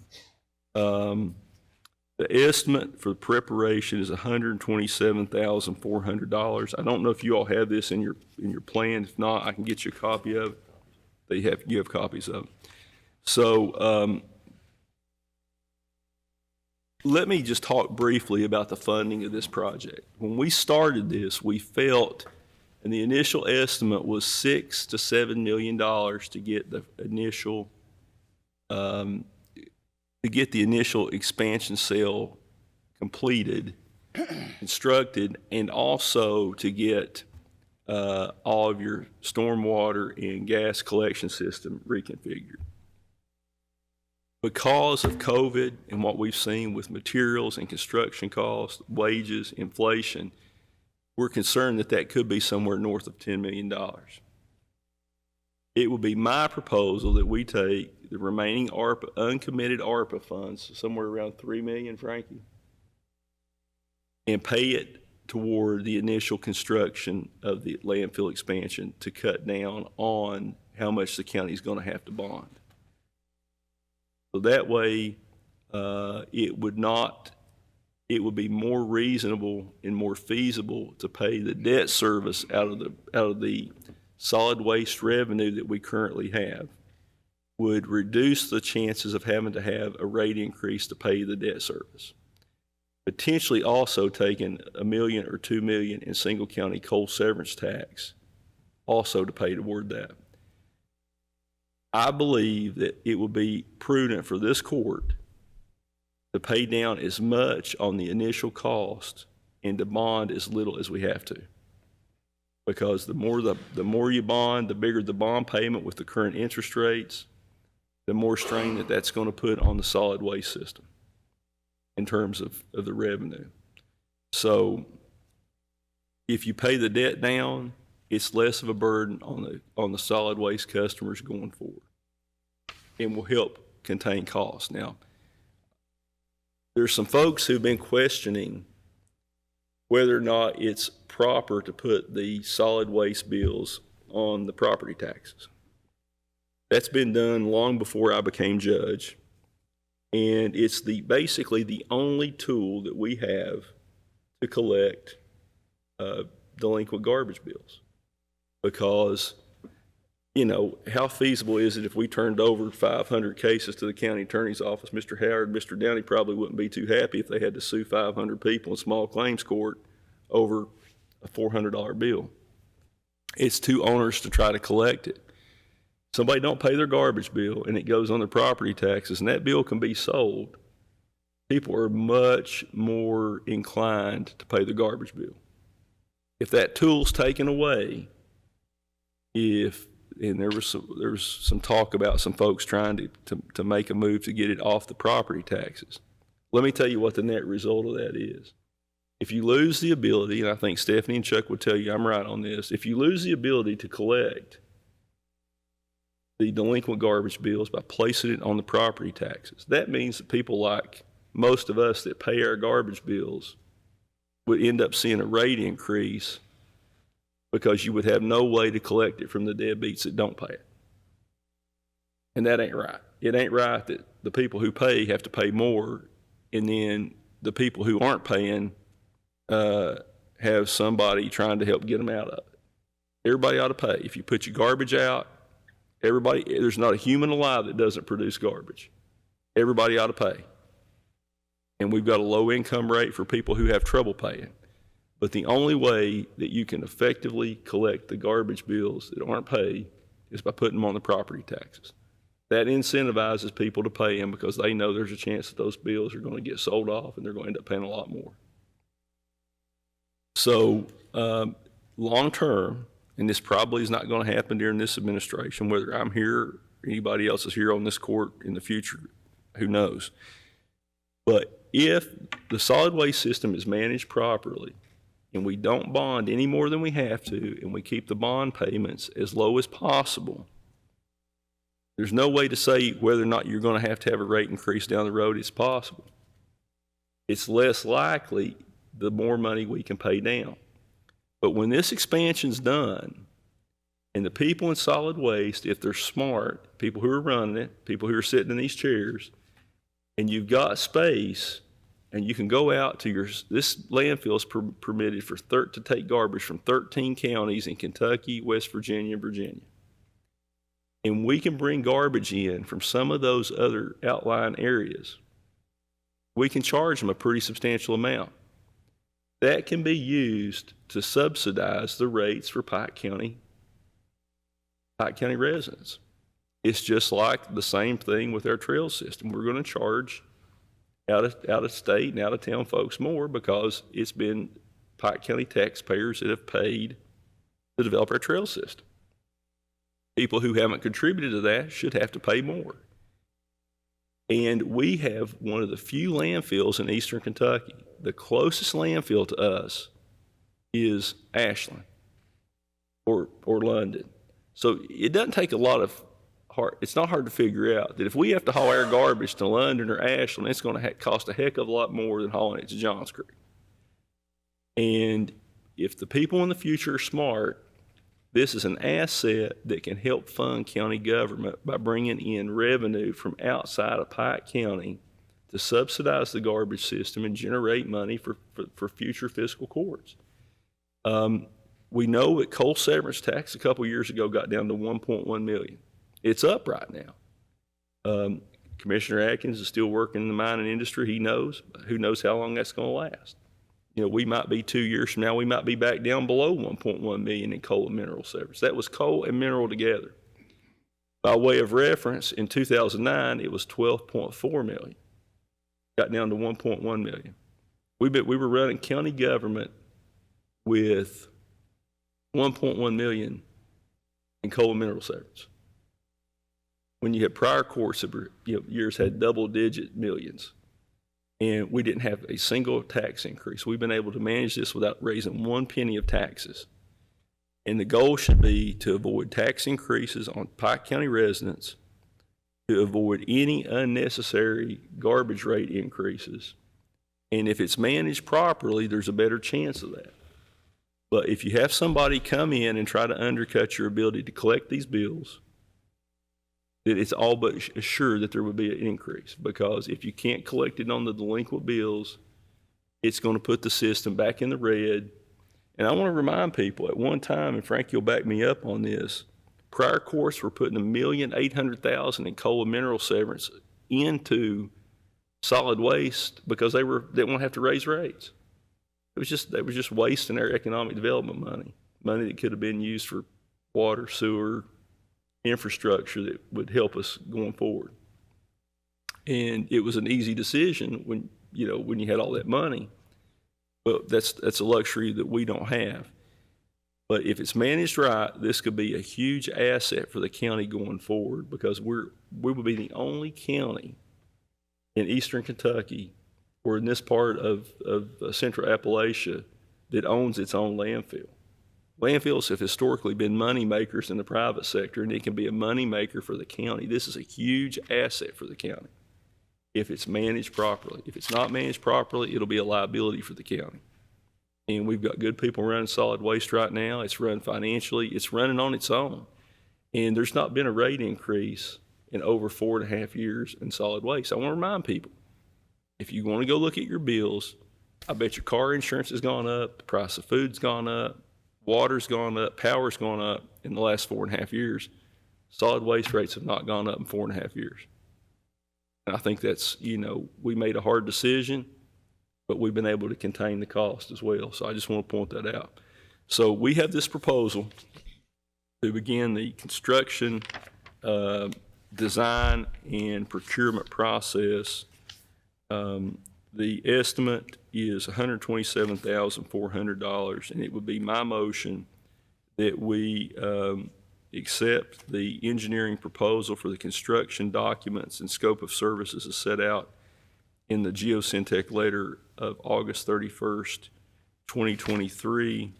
The estimate for the preparation is $127,400. I don't know if you all have this in your plan. If not, I can get you a copy of it. You have copies of it. So let me just talk briefly about the funding of this project. When we started this, we felt, and the initial estimate was $6 to $7 million to get the initial expansion cell completed, constructed, and also to get all of your stormwater and gas collection system reconfigured. Because of COVID and what we've seen with materials and construction costs, wages, inflation, we're concerned that that could be somewhere north of $10 million. It will be my proposal that we take the remaining uncommitted ARPA funds, somewhere around $3 million, Frankie, and pay it toward the initial construction of the landfill expansion to cut down on how much the county is going to have to bond. So that way, it would be more reasonable and more feasible to pay the debt service out of the solid waste revenue that we currently have, would reduce the chances of having to have a rate increase to pay the debt service. Potentially also taking $1 million or $2 million in single county coal severance tax also to pay toward that. I believe that it would be prudent for this court to pay down as much on the initial cost and to bond as little as we have to. Because the more you bond, the bigger the bond payment with the current interest rates, the more strain that's going to put on the solid waste system in terms of the revenue. So if you pay the debt down, it's less of a burden on the solid waste customers going forward, and will help contain costs. Now, there's some folks who've been questioning whether or not it's proper to put the solid waste bills on the property taxes. That's been done long before I became judge, and it's basically the only tool that we have to collect delinquent garbage bills. Because how feasible is it if we turned over 500 cases to the county attorney's office? Mr. Howard, Mr. Downey probably wouldn't be too happy if they had to sue 500 people in small claims court over a $400 bill. It's too onerous to try to collect it. Somebody don't pay their garbage bill and it goes on their property taxes and that bill can be sold. People are much more inclined to pay their garbage bill. If that tool's taken away, and there was some talk about some folks trying to make a move to get it off the property taxes. Let me tell you what the net result of that is. If you lose the ability, and I think Stephanie and Chuck would tell you I'm right on this, if you lose the ability to collect the delinquent garbage bills by placing it on the property taxes, that means that people like most of us that pay our garbage bills would end up seeing a rate increase because you would have no way to collect it from the deadbeats that don't pay it. And that ain't right. It ain't right that the people who pay have to pay more, and then the people who aren't paying have somebody trying to help get them out of it. Everybody ought to pay. If you put your garbage out, there's not a human alive that doesn't produce garbage. Everybody ought to pay. And we've got a low income rate for people who have trouble paying. But the only way that you can effectively collect the garbage bills that aren't paid is by putting them on the property taxes. That incentivizes people to pay them because they know there's a chance that those bills are going to get sold off and they're going to end up paying a lot more. So long term, and this probably is not going to happen during this administration, whether I'm here or anybody else is here on this court in the future, who knows. But if the solid waste system is managed properly and we don't bond any more than we have to and we keep the bond payments as low as possible, there's no way to say whether or not you're going to have a rate increase down the road. It's possible. It's less likely the more money we can pay down. But when this expansion's done, and the people in solid waste, if they're smart, people who are running it, people who are sitting in these chairs, and you've got space, and you can go out to this landfill is permitted to take garbage from 13 counties in Kentucky, West Virginia, and Virginia. And we can bring garbage in from some of those other outlying areas. We can charge them a pretty substantial amount. That can be used to subsidize the rates for Pike County residents. It's just like the same thing with our trail system. We're going to charge out of state and out of town folks more because it's been Pike County taxpayers that have paid to develop our trail system. People who haven't contributed to that should have to pay more. And we have one of the few landfills in eastern Kentucky. The closest landfill to us is Ashland or London. So it doesn't take a lot of hard, it's not hard to figure out that if we have to haul our garbage to London or Ashland, it's going to cost a heck of a lot more than hauling it to Johns Creek. And if the people in the future are smart, this is an asset that can help fund county government by bringing in revenue from outside of Pike County to subsidize the garbage system and generate money for future fiscal courts. We know that coal severance tax a couple years ago got down to $1.1 million. It's up right now. Commissioner Atkins is still working in the mining industry. He knows. Who knows how long that's going to last? We might be 2 years from now, we might be back down below 1.1 million in coal and mineral severance. That was coal and mineral together. By way of reference, in 2009, it was 12.4 million. Got down to 1.1 million. We were running county government with 1.1 million in coal and mineral severance. When you had prior courts that were, years had double-digit millions. And we didn't have a single tax increase. We've been able to manage this without raising one penny of taxes. And the goal should be to avoid tax increases on Pike County residents, to avoid any unnecessary garbage rate increases. And if it's managed properly, there's a better chance of that. But if you have somebody come in and try to undercut your ability to collect these bills, that it's all but assured that there would be an increase, because if you can't collect it on the delinquent bills, it's going to put the system back in the red. And I want to remind people, at one time, and Frank, you'll back me up on this, prior courts were putting $1,800,000 in coal and mineral severance into solid waste because they didn't want to have to raise rates. They were just wasting their economic development money that could have been used for water, sewer, infrastructure that would help us going forward. And it was an easy decision when you had all that money. But that's a luxury that we don't have. But if it's managed right, this could be a huge asset for the county going forward because we will be the only county in eastern Kentucky or in this part of central Appalachia that owns its own landfill. Landfills have historically been money makers in the private sector, and it can be a money maker for the county. This is a huge asset for the county if it's managed properly. If it's not managed properly, it'll be a liability for the county. And we've got good people running solid waste right now. It's run financially. It's running on its own. And there's not been a rate increase in over 4.5 years in solid waste. I want to remind people, if you want to go look at your bills, I bet your car insurance has gone up, the price of food's gone up, water's gone up, power's gone up in the last 4.5 years. Solid waste rates have not gone up in 4.5 years. And I think that's, we made a hard decision, but we've been able to contain the cost as well. So I just want to point that out. So we have this proposal to begin the construction, design, and procurement process. The estimate is $127,400, and it would be my motion that we accept the engineering proposal for the construction documents and scope of services as set out in the Geosyntec letter of August 31st, 2023,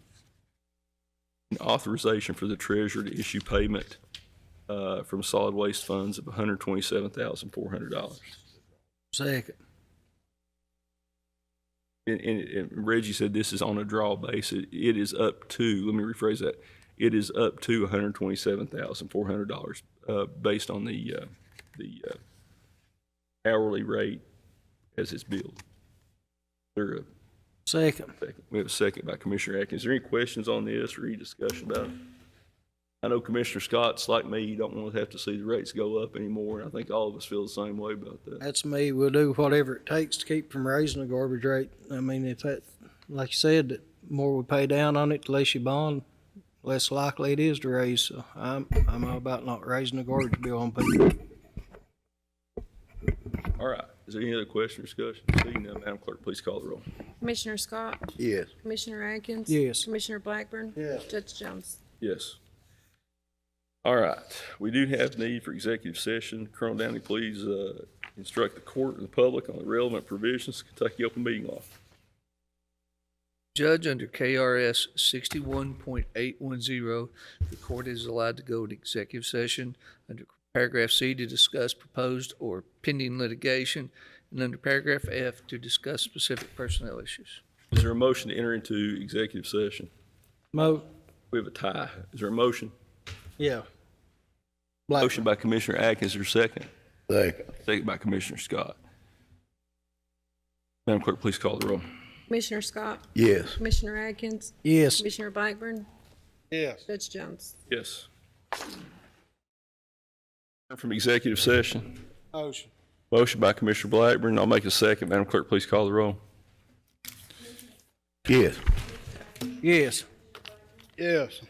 and authorization for the treasurer to issue payment from solid waste funds of $127,400. Second. And Reggie said this is on a draw basis. It is up to, let me rephrase that, it is up to $127,400 based on the hourly rate as it's billed. Second. We have a second by Commissioner Atkins. Is there any questions on this or any discussion about it? I know Commissioner Scott's like me, you don't want to have to see the rates go up anymore. I think all of us feel the same way about that. That's me. We'll do whatever it takes to keep from raising the garbage rate. I mean, if that, like you said, the more we pay down on it, the less you bond, less likely it is to raise. So I'm all about not raising the garbage bill on people. All right. Is there any other question or discussion? Seeing none, Madam Clerk, please call the roll. Commissioner Scott? Yes. Commissioner Atkins? Yes. Commissioner Blackburn? Yes. Judge Jones? Yes. All right. We do have need for executive session. Colonel Downey, please instruct the court and the public on the relevant provisions of Kentucky Open Meeting Law. Judge, under KRS 61.810, the court is allowed to go into executive session under paragraph C to discuss proposed or pending litigation, and under paragraph F to discuss specific personnel issues. Is there a motion to enter into executive session? Mo. We have a tie. Is there a motion? Yeah. Motion by Commissioner Atkins. Is there a second? Second. Second by Commissioner Scott. Madam Clerk, please call the roll. Commissioner Scott? Yes. Commissioner Atkins? Yes. Commissioner Blackburn? Yes. Judge Jones? Yes. From executive session. Motion. Motion by Commissioner Blackburn. I'll make a second. Madam Clerk, please call the roll. Yes. Yes. Yes.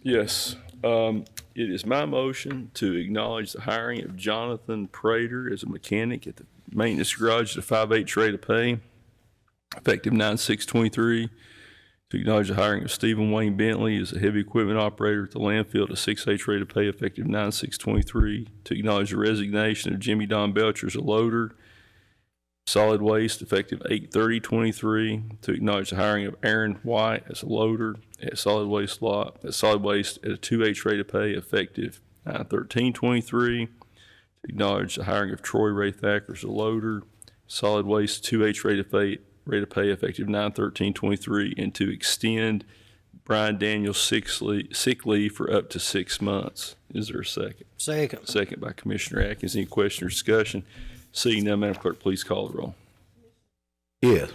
Yes. It is my motion to acknowledge the hiring of Jonathan Prater as a mechanic at the maintenance garage at a 5/8 rate of pay, effective 9/6/23. To acknowledge the hiring of Stephen Wayne Bentley as a heavy equipment operator at the landfill at a 6/8 rate of pay, effective 9/6/23. To acknowledge the resignation of Jimmy Don Belcher as a loader, solid waste, effective 8/30/23. To acknowledge the hiring of Aaron White as a loader at solid waste at a 2H rate of pay, effective 9/13/23. To acknowledge the hiring of Troy Ray Thacker as a loader, solid waste 2H rate of pay, effective 9/13/23, and to extend Brian Daniels' sick leave for up to 6 months. Is there a second? Second. Second by Commissioner Atkins. Any question or discussion? Seeing none, Madam Clerk, please call the roll. Yes.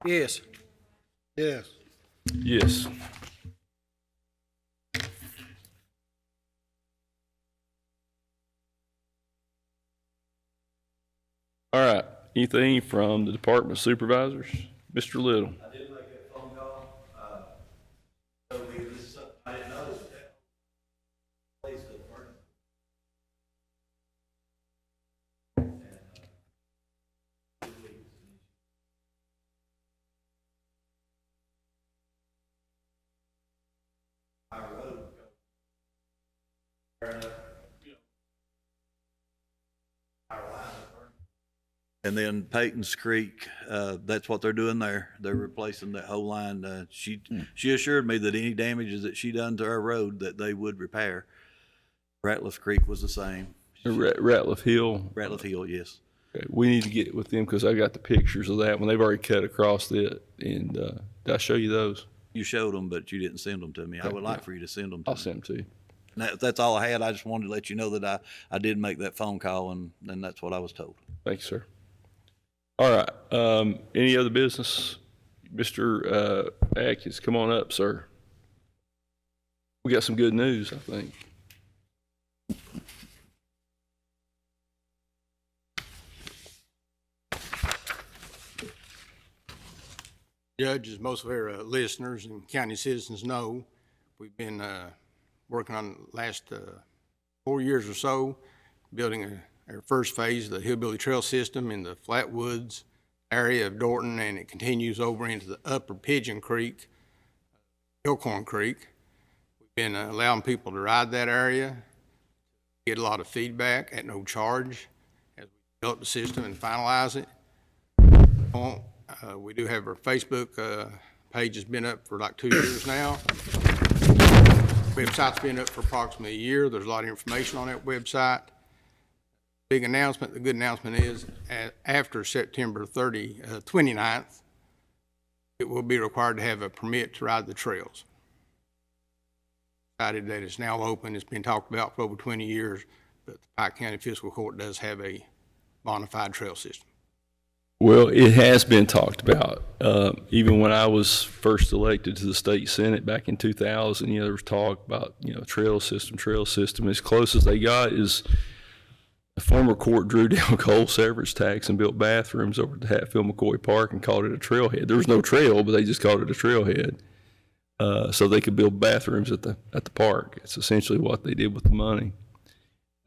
Yes. Yes. Yes. All right, anything from the Department of Supervisors? Mr. Little? I did make that phone call. Told me this is something I didn't know, but that place doesn't work. And then Peyton's Creek, that's what they're doing there. They're replacing that whole line. She assured me that any damages that she done to our road that they would repair. Ratliff Creek was the same. Ratliff Hill? Ratliff Hill, yes. Okay, we need to get with them because I got the pictures of that one. They've already cut across it. And did I show you those? You showed them, but you didn't send them to me. I would like for you to send them to me. I'll send them to you. And that's all I had. I just wanted to let you know that I did make that phone call, and that's what I was told. Thank you, sir. All right. Any other business? Mr. Atkins, come on up, sir. We got some good news, I think. Judge, as most of our listeners and county citizens know, we've been working on the last 4 years or so, building our first phase of the Hillbilly Trail System in the Flatwoods area of Dorton, and it continues over into the upper Pigeon Creek, Elkhorn Creek. We've been allowing people to ride that area, get a lot of feedback at no charge as we develop the system and finalize it. We do have our Facebook page has been up for like 2 years now. Website's been up for approximately a year. There's a lot of information on that website. Big announcement, the good announcement is after September 29th, it will be required to have a permit to ride the trails. Decided that it's now open. It's been talked about for over 20 years, but the Pike County Fiscal Court does have a bona fide trail system. Well, it has been talked about. Even when I was first elected to the state senate back in 2000, there was talk about, trail system. As close as they got is the former court drew down coal severance tax and built bathrooms over at Hatfield McCoy Park and called it a trailhead. There was no trail, but they just called it a trailhead. So they could build bathrooms at the park. It's essentially what they did with the money.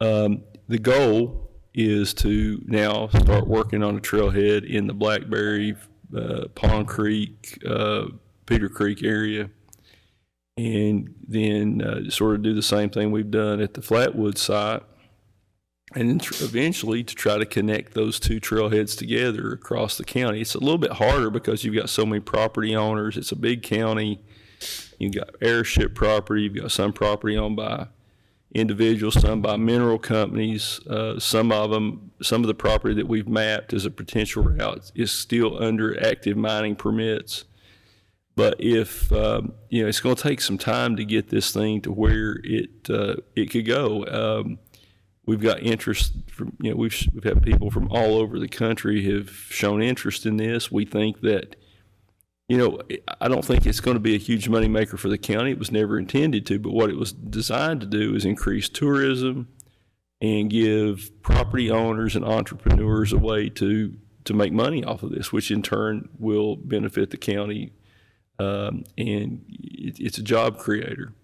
The goal is to now start working on a trailhead in the Blackberry, Pond Creek, Peter Creek area, and then sort of do the same thing we've done at the Flatwood site, and then eventually to try to connect those two trailheads together across the county. It's a little bit harder because you've got so many property owners. It's a big county. You've got airship property. You've got some property owned by individuals, some by mineral companies. Some of the property that we've mapped as a potential route is still under active mining permits. But if it's going to take some time to get this thing to where it could go. We've got interest from we've had people from all over the country have shown interest in this. We think that I don't think it's going to be a huge moneymaker for the county. It was never intended to, but what it was designed to do is increase tourism and give property owners and entrepreneurs a way to make money off of this, which in turn will benefit the county, and it's a job creator.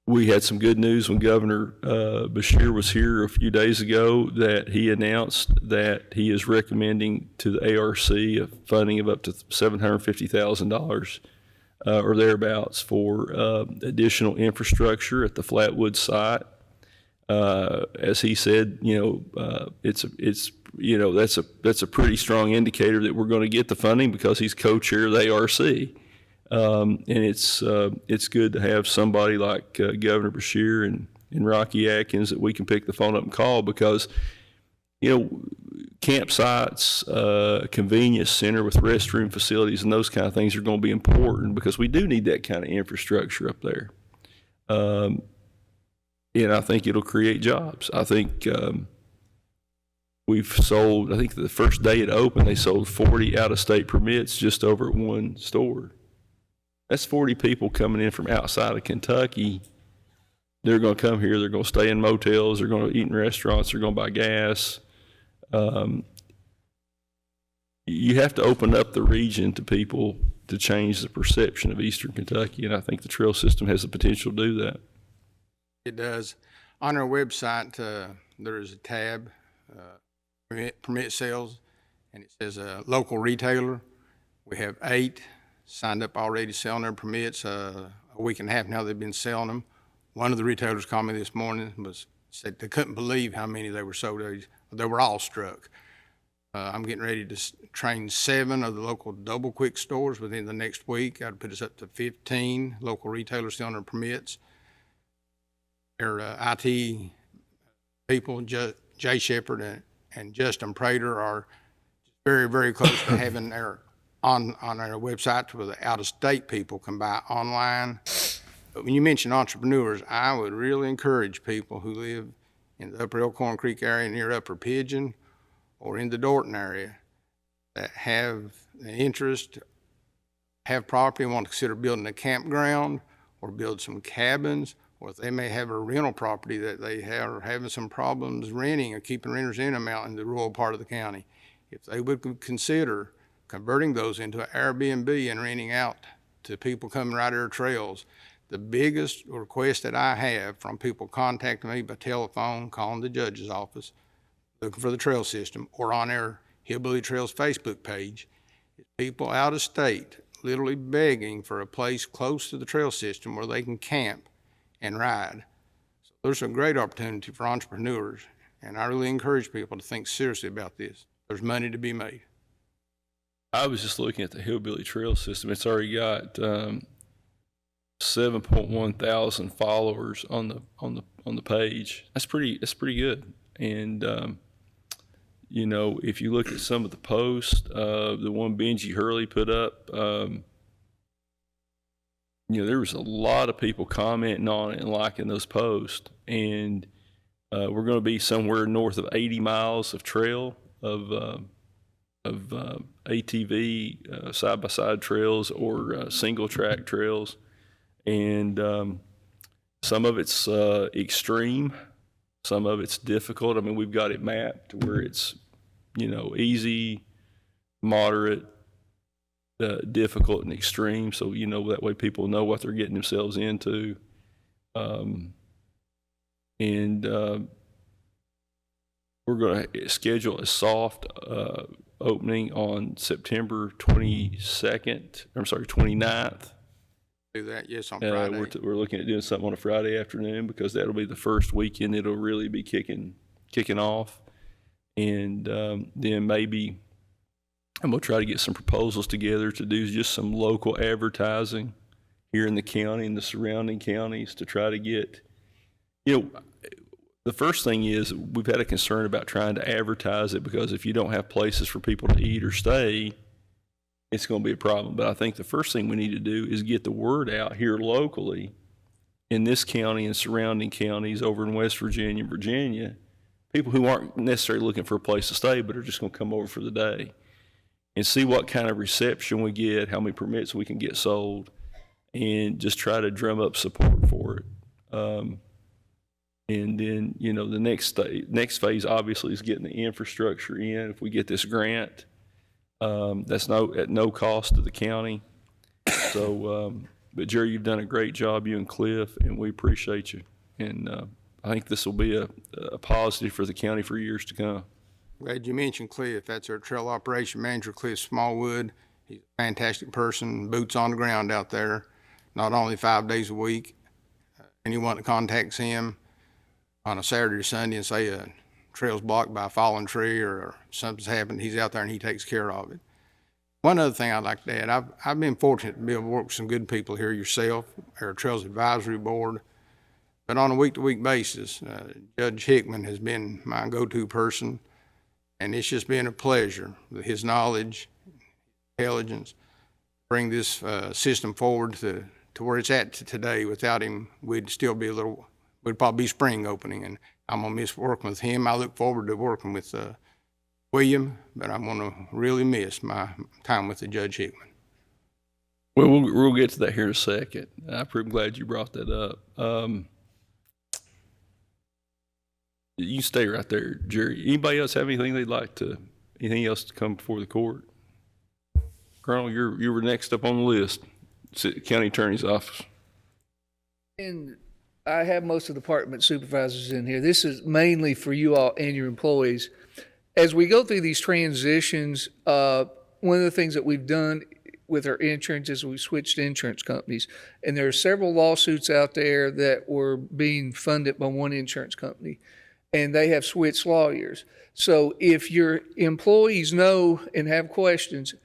We had some good news when Governor Beshear was here a few days ago that he announced that he is recommending to the ARC a funding of up to $750,000 or thereabouts for additional infrastructure at the Flatwood site. As he said, that's a pretty strong indicator that we're going to get the funding because he's co-chair of the ARC. And it's good to have somebody like Governor Beshear and Rocky Atkins that we can pick the phone up and call because, campsites, convenience center with restroom facilities and those kind of things are going to be important because we do need that kind of infrastructure up there. And I think it'll create jobs. I think we've sold, I think the first day it opened, they sold 40 out-of-state permits just over at one store. That's 40 people coming in from outside of Kentucky they're going to come here, they're going to stay in motels, they're going to eat in restaurants, they're going to buy gas. You have to open up the region to people to change the perception of Eastern Kentucky, and I think the trail system has the potential to do that. It does. On our website, there is a tab, permit sales, and it says local retailer. We have 8 signed up already selling their permits. A week and a half now they've been selling them. One of the retailers called me this morning, said they couldn't believe how many they were sold. They were all struck. I'm getting ready to train 7 of the local double quick stores within the next week. I'd put us up to 15 local retailers selling their permits. Their IT people, Jay Shepard and Justin Prater, are very, very close to having their on our website where the out-of-state people can buy online. But when you mention entrepreneurs, I would really encourage people who live in the Upper Elkhorn Creek area near Upper Pigeon or in the Dorton area that have an interest, have property, and want to consider building a campground or build some cabins, or if they may have a rental property that they are having some problems renting or keeping renters in them out in the rural part of the county. If they would consider converting those into an Airbnb and renting out to people coming right to our trails. The biggest request that I have from people contacting me by telephone, calling the judge's office, looking for the trail system, or on our Hillbilly Trails Facebook page, is people out of state literally begging for a place close to the trail system where they can camp and ride. So there's a great opportunity for entrepreneurs, and I really encourage people to think seriously about this. There's money to be made. I was just looking at the Hillbilly Trail system. It's already got 7.1 thousand followers on the page. That's pretty good. And you know, if you look at some of the posts, the one Benji Hurley put up, you know, there was a lot of people commenting on it and liking those posts. And we're going to be somewhere north of 80 miles of trail of ATV side-by-side trails or single track trails. And some of it's extreme, some of it's difficult. I mean, we've got it mapped to where it's, you know, easy, moderate, difficult, and extreme. So, you know, that way people know what they're getting themselves into. We're going to schedule a soft opening on September 29th. Do that, yes, on Friday. We're looking at doing something on a Friday afternoon because that'll be the first weekend it'll really be kicking off. And then maybe I'm going to try to get some proposals together to do just some local advertising here in the county and the surrounding counties to try to get, you know, the first thing is we've had a concern about trying to advertise it because if you don't have places for people to eat or stay, it's going to be a problem. But I think the first thing we need to do is get the word out here locally in this county and surrounding counties over in West Virginia and Virginia, people who aren't necessarily looking for a place to stay but are just going to come over for the day, and see what kind of reception we get, how many permits we can get sold, and just try to drum up support for it. And then, you know, the next phase obviously is getting the infrastructure in. If we get this grant, that's at no cost to the county. So, but Jerry, you've done a great job, you and Cliff, and we appreciate you. And I think this will be a positive for the county for years to come. Glad you mentioned Cliff. That's our trail operation manager, Cliff Smallwood. He's a fantastic person, boots on the ground out there, not only 5 days a week. Anyone that contacts him on a Saturday or Sunday and say a trail's blocked by a fallen tree or something's happened, he's out there and he takes care of it. One other thing I'd like to add, I've been fortunate to be able to work with some good people here, yourself, our Trails Advisory Board, but on a week-to-week basis, Judge Hickman has been my go-to person, and it's just been a pleasure with his knowledge, intelligence, bring this system forward to where it's at today. Without him, we'd probably be spring opening, and I'm going to miss working with him. I look forward to working with William, but I'm going to really miss my time with the Judge Hickman. Well, we'll get to that here in a second. I'm pretty glad you brought that up. You stay right there, Jerry. Anybody else have anything anything else to come before the court? Colonel, you were next up on the list, County Attorney's Office. And I have most of the department supervisors in here. This is mainly for you all and your employees. As we go through these transitions, one of the things that we've done with our insurance is we switched insurance companies. And there are several lawsuits out there that were being funded by one insurance company, and they have switched lawyers. So if your employees know and have questions,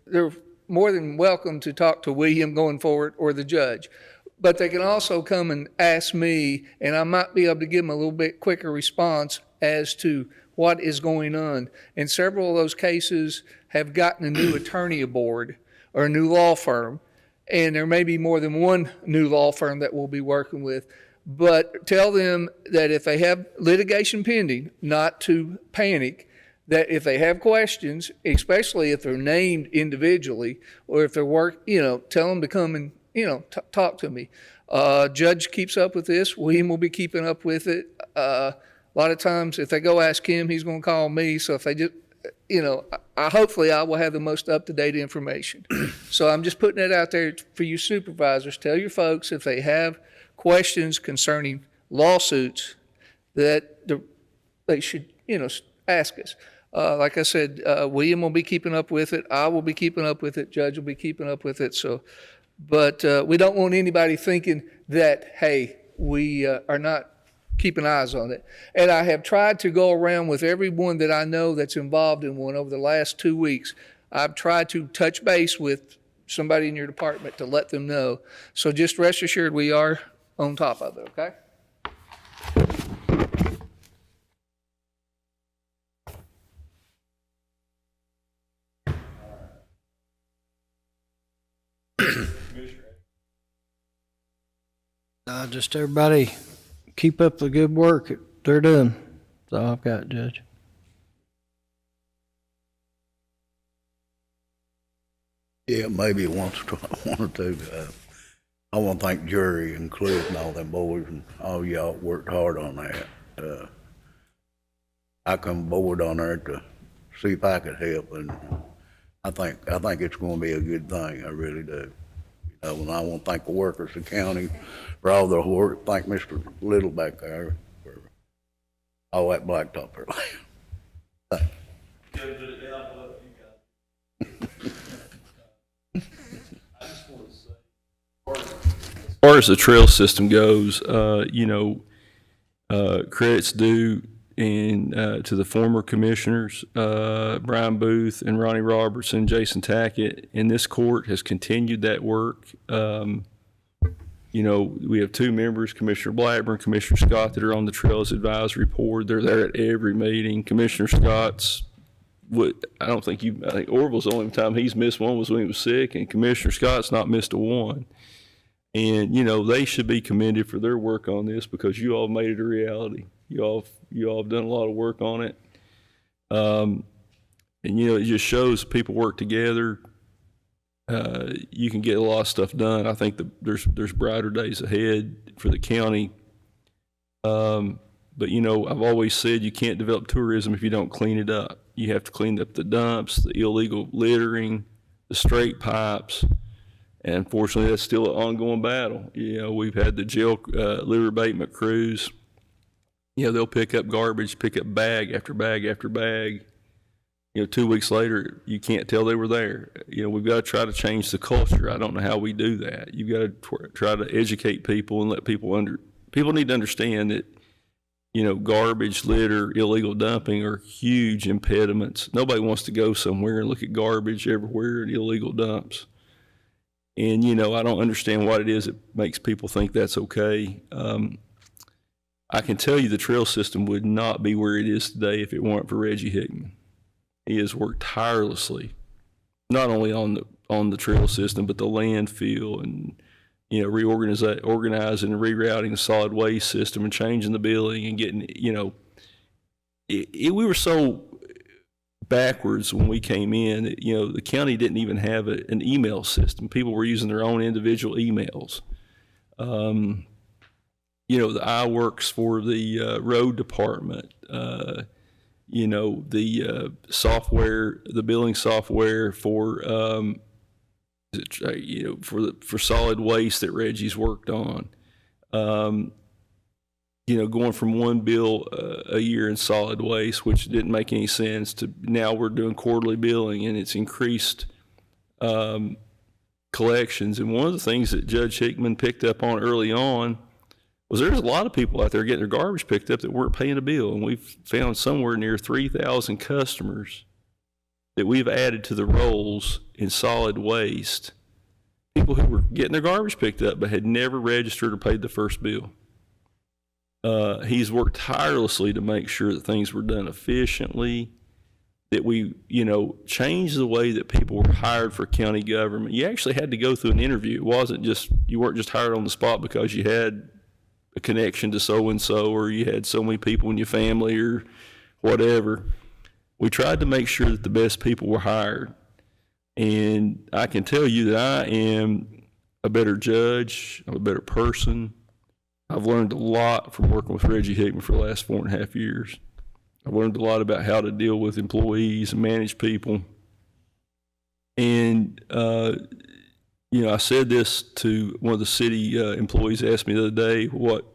they're more than welcome to talk to William going forward or the judge. But they can also come and ask me, and I might be able to give them a little bit quicker response as to what is going on. And several of those cases have gotten a new attorney aboard or a new law firm, and there may be more than one new law firm that we'll be working with. But tell them that if they have litigation pending, not to panic, that if they have questions, especially if they're named individually, or if they're tell them to come and, talk to me. Judge keeps up with this. William will be keeping up with it. A lot of times, if they go ask him, he's going to call me. So if they just, hopefully I will have the most up-to-date information. So I'm just putting it out there for you supervisors. Tell your folks if they have questions concerning lawsuits that they should, ask us. Like I said, William will be keeping up with it. I will be keeping up with it. Judge will be keeping up with it. So, but we don't want anybody thinking that, hey, we are not keeping eyes on it. And I have tried to go around with everyone that I know that's involved in one over the last 2 weeks. I've tried to touch base with somebody in your department to let them know. So just rest assured we are on top of it, okay? Just everybody keep up the good work they're doing. That's all I've got, Judge. Yeah, maybe one or two. I want to thank Jerry and Cliff and all them boys and all y'all worked hard on that. I come aboard on there to see if I could help, and I think it's going to be a good thing. I really do. And I want to thank the workers of the county for all their work. Thank Mr. Little back there for all that blacktop there. Thank As far as the trail system goes, credit's due to the former commissioners, Brian Booth and Ronnie Robertson, Jason Tackett, and this court has continued that work. We have two members, Commissioner Blackburn, Commissioner Scott, that are on the Trails Advisory Board. They're there at every meeting. Commissioner Scott's, I think Orville's the only time he's missed one was when he was sick, and Commissioner Scott's not missed a one. And, they should be commended for their work on this because you all made it a reality. You all have done a lot of work on it. It just shows people work together. You can get a lot of stuff done. I think there's brighter days ahead for the county. But I've always said you can't develop tourism if you don't clean it up. You have to clean up the dumps, the illegal littering, the straight pipes. And unfortunately, that's still an ongoing battle. We've had the jail litter abatement crews. They'll pick up garbage, pick up bag after bag after bag. 2 weeks later, you can't tell they were there. We've got to try to change the culture. I don't know how we do that. You've got to try to educate people and let people need to understand that, garbage, litter, illegal dumping are huge impediments. Nobody wants to go somewhere and look at garbage everywhere and illegal dumps. And, I don't understand what it is that makes people think that's okay. I can tell you the trail system would not be where it is today if it weren't for Reggie Hickman. He has worked tirelessly, not only on the trail system, but the landfill and, organizing and rerouting the solid waste system and changing the billing and getting, we were so backwards when we came in. The county didn't even have an email system. People were using their own individual emails. the iWorks for the road department, the software, the billing software for, for solid waste that Reggie's worked on. Going from one bill a year in solid waste, which didn't make any sense, to now we're doing quarterly billing, and it's increased collections. And one of the things that Judge Hickman picked up on early on was there's a lot of people out there getting their garbage picked up that weren't paying a bill. And we've found somewhere near 3,000 customers that we've added to the rolls in solid waste, people who were getting their garbage picked up but had never registered or paid the first bill. He's worked tirelessly to make sure that things were done efficiently, that we, changed the way that people were hired for county government. You actually had to go through an interview. It wasn't just, you weren't just hired on the spot because you had a connection to so-and-so or you had so many people in your family or whatever. We tried to make sure that the best people were hired. And I can tell you that I am a better judge, I'm a better person. I've learned a lot from working with Reggie Hickman for the last 4.5 years. I've learned a lot about how to deal with employees and manage people. And, I said this to one of the city employees, asked me the other day what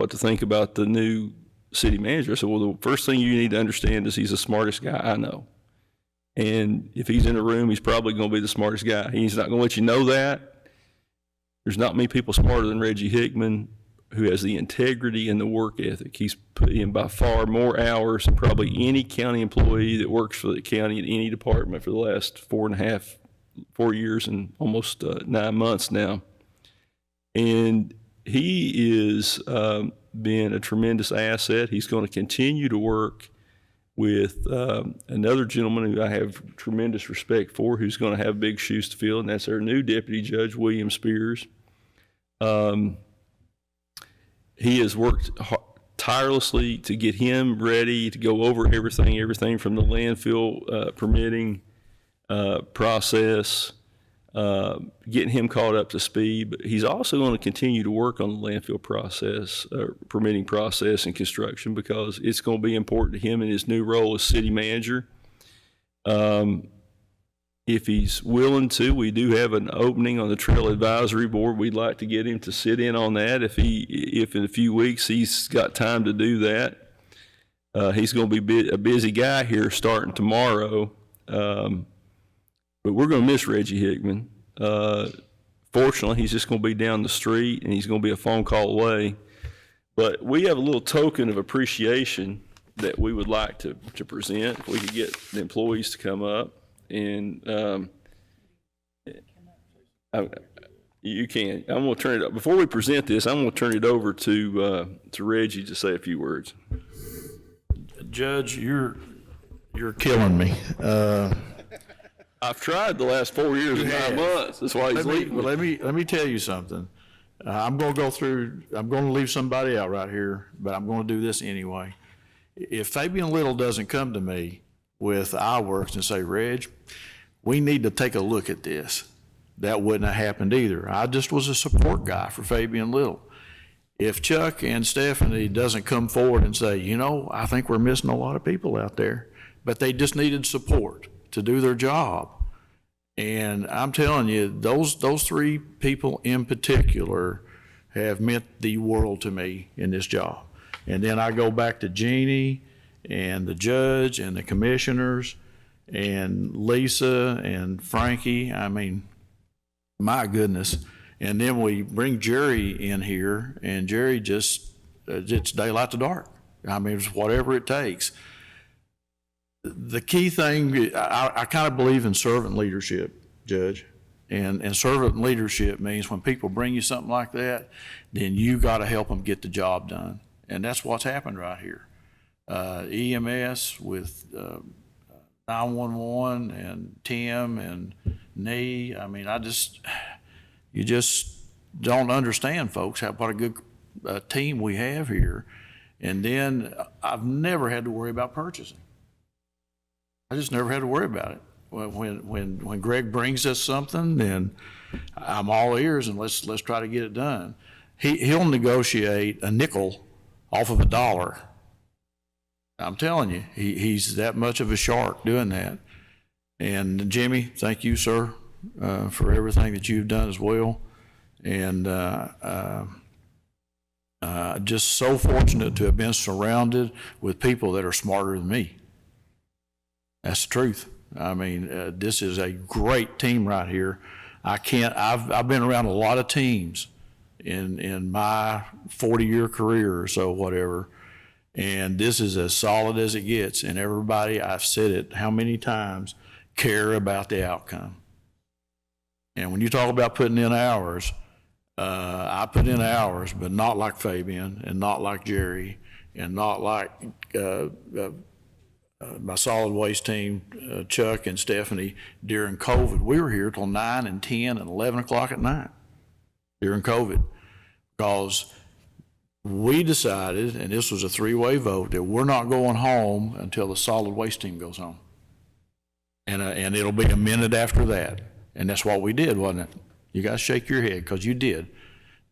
to think about the new city manager. I said, well, the first thing you need to understand is he's the smartest guy I know. And if he's in a room, he's probably going to be the smartest guy. He's not going to let you know that. There's not many people smarter than Reggie Hickman who has the integrity and the work ethic. He's put in by far more hours than probably any county employee that works for the county in any department for the last 4 years and almost 9 months now. And he is been a tremendous asset. He's going to continue to work with another gentleman who I have tremendous respect for, who's going to have big shoes to fill, and that's our new Deputy Judge, William Spears. He has worked tirelessly to get him ready to go over everything from the landfill permitting process, getting him caught up to speed. But he's also going to continue to work on the landfill process, permitting process and construction, because it's going to be important to him in his new role as city manager. If he's willing to, we do have an opening on the Trail Advisory Board. We'd like to get him to sit in on that if in a few weeks he's got time to do that. He's going to be a busy guy here starting tomorrow. But we're going to miss Reggie Hickman. Fortunately, he's just going to be down the street and he's going to be a phone call away. But we have a little token of appreciation that we would like to present. If we could get the employees to come up. And you can. I'm going to turn it up. Before we present this, I'm going to turn it over to Reggie to say a few words. Judge, you're killing me. I've tried the last 4 years and 9 months. That's why he's leaving. Let me tell you something. I'm going to leave somebody out right here, but I'm going to do this anyway. If Fabian Little doesn't come to me with iWorks and say, Reg, we need to take a look at this, that wouldn't have happened either. I just was a support guy for Fabian Little. If Chuck and Stephanie doesn't come forward and say, I think we're missing a lot of people out there, but they just needed support to do their job. And I'm telling you, those three people in particular have meant the world to me in this job. And then I go back to Jeannie and the judge and the commissioners and Lisa and Frankie. I mean, my goodness. And then we bring Jerry in here, and Jerry just, it's daylight to dark. I mean, it's whatever it takes. The key thing, I kind of believe in servant leadership, Judge. And servant leadership means when people bring you something like that, then you got to help them get the job done. And that's what's happened right here. EMS with 911 and Tim and Nee. I mean, you just don't understand, folks, what a good team we have here. And then I've never had to worry about purchasing. I just never had to worry about it. When Greg brings us something, then I'm all ears and let's try to get it done. he'll negotiate a nickel off of $1. I'm telling you, he's that much of a shark doing that. And Jimmy, thank you, sir, for everything that you've done as well. And just so fortunate to have been surrounded with people that are smarter than me. That's the truth. I mean, this is a great team right here. I've been around a lot of teams in my 40-year career or so, whatever. And this is as solid as it gets. And everybody, I've said it how many times, care about the outcome. And when you talk about putting in hours, I put in hours, but not like Fabian and not like Jerry and not like my solid waste team, Chuck and Stephanie. During COVID, we were here till 9 and 10 and 11 o'clock at night during COVID, because we decided, and this was a 3-way vote, that we're not going home until the solid waste team goes home. And it'll be a minute after that. And that's what we did, wasn't it? You guys shake your head, because you did.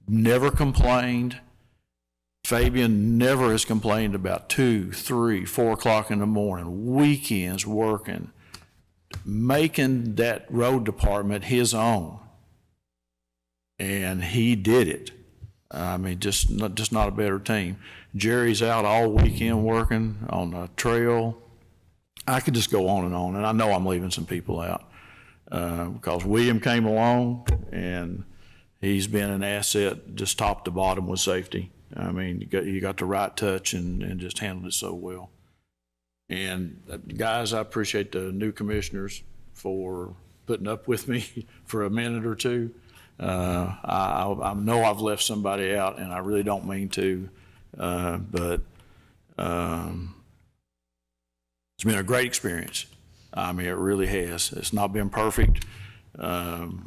Never complained. Fabian never has complained about 2, 3, 4 o'clock in the morning, weekends working, making that road department his own. And he did it. I mean, just not a better team. Jerry's out all weekend working on the trail. I could just go on, and I know I'm leaving some people out because William came along, and he's been an asset just top to bottom with safety. I mean, you got the right touch and just handled it so well. And guys, I appreciate the new commissioners for putting up with me for a minute or two. I know I've left somebody out, and I really don't mean to, but it's been a great experience. I mean, it really has. It's not been perfect.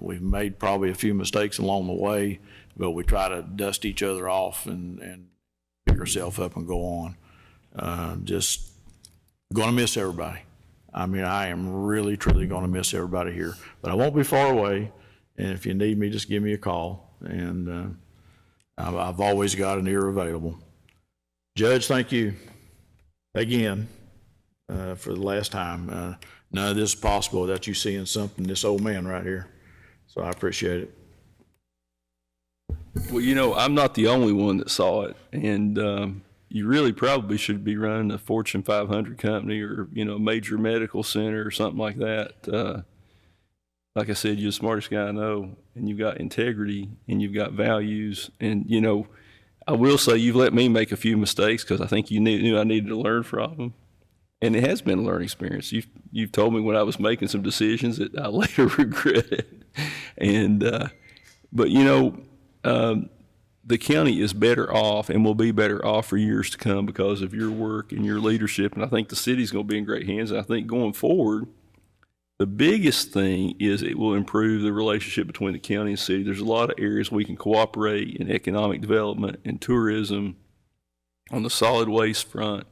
We've made probably a few mistakes along the way, but we try to dust each other off and pick ourselves up and go on. Just going to miss everybody. I mean, I am really, truly going to miss everybody here, but I won't be far away. And if you need me, just give me a call. And I've always got an ear available. Judge, thank you again for the last time. None of this is possible without you seeing something, this old man right here. So I appreciate it. Well, you know, I'm not the only one that saw it. And you really probably should be running a Fortune 500 company or, you know, a major medical center or something like that. Like I said, you're the smartest guy I know, and you've got integrity, and you've got values. And, you know, I will say you've let me make a few mistakes because I think you knew I needed to learn from them. And it has been a learning experience. You've told me when I was making some decisions that I later regretted. And, but, you know, the county is better off and will be better off for years to come because of your work and your leadership. And I think the city's going to be in great hands. And I think going forward, the biggest thing is it will improve the relationship between the county and city. There's a lot of areas we can cooperate in economic development and tourism on the solid waste front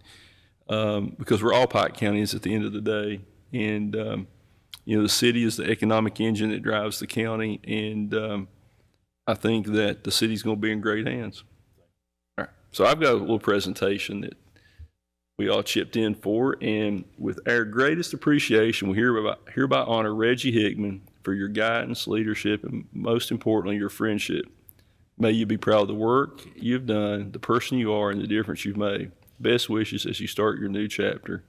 because we're all Pike counties at the end of the day. And, you know, the city is the economic engine that drives the county. And I think that the city's going to be in great hands. All right. So I've got a little presentation that we all chipped in for, and with our greatest appreciation, we hereby honor Reggie Hickman for your guidance, leadership, and most importantly, your friendship. May you be proud of the work you've done, the person you are, and the difference you've made. Best wishes as you start your new chapter.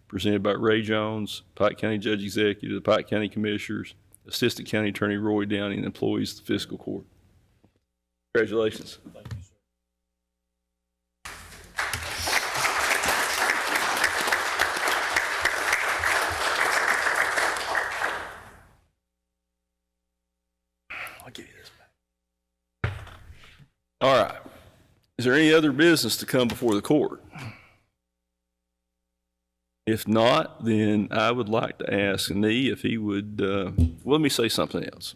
Presented by Ray Jones, Pike County Judge Executive, the Pike County Commissioners, Assistant County Attorney Roy Downey, and employees of the Fiscal Court. Congratulations. Thank you, sir. I'll give you this back. All right. Is there any other business to come before the court? If not, then I would like to ask Nee if he would, let me say something else.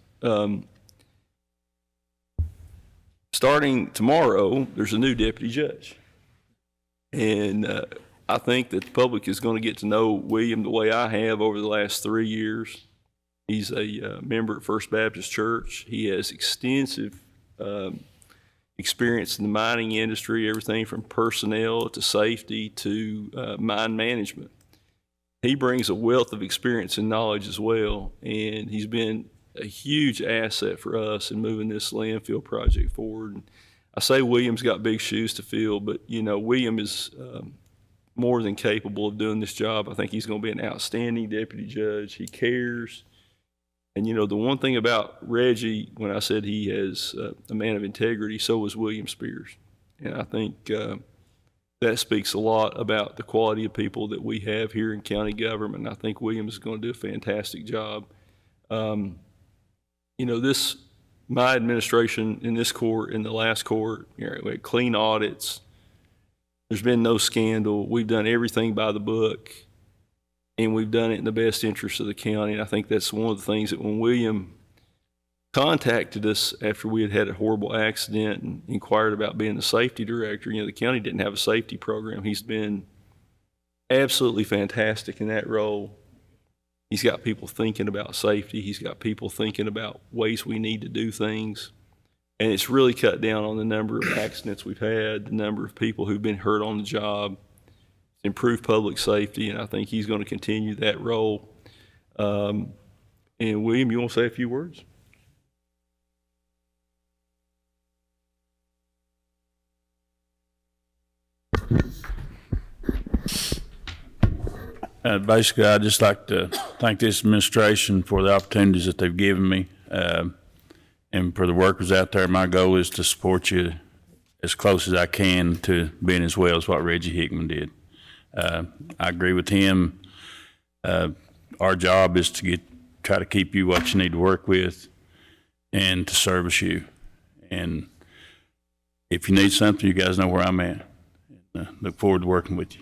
Starting tomorrow, there's a new deputy judge. And I think that the public is going to get to know William the way I have over the last 3 years. He's a member at First Baptist Church. He has extensive experience in the mining industry, everything from personnel to safety to mine management. He brings a wealth of experience and knowledge as well, and he's been a huge asset for us in moving this landfill project forward. And I say William's got big shoes to fill, but William is more than capable of doing this job. I think he's going to be an outstanding deputy judge. He cares. And the one thing about Reggie, when I said he is a man of integrity, so was William Spears. And I think that speaks a lot about the quality of people that we have here in county government. And I think William is going to do a fantastic job. My administration in this court, in the last court, we had clean audits. There's been no scandal. We've done everything by the book, and we've done it in the best interest of the county. And I think that's one of the things that when William contacted us after we had had a horrible accident and inquired about being the safety director, the county didn't have a safety program. He's been absolutely fantastic in that role. He's got people thinking about safety. He's got people thinking about ways we need to do things. And it's really cut down on the number of accidents we've had, the number of people who've been hurt on the job, improved public safety, and I think he's going to continue that role. And William, you want to say a few words? Basically, I'd just like to thank this administration for the opportunities that they've given me. And for the workers out there, my goal is to support you as close as I can to being as well as what Reggie Hickman did. I agree with him. Our job is to try to keep you what you need to work with and to service you. And if you need something, you guys know where I'm at. Look forward to working with you.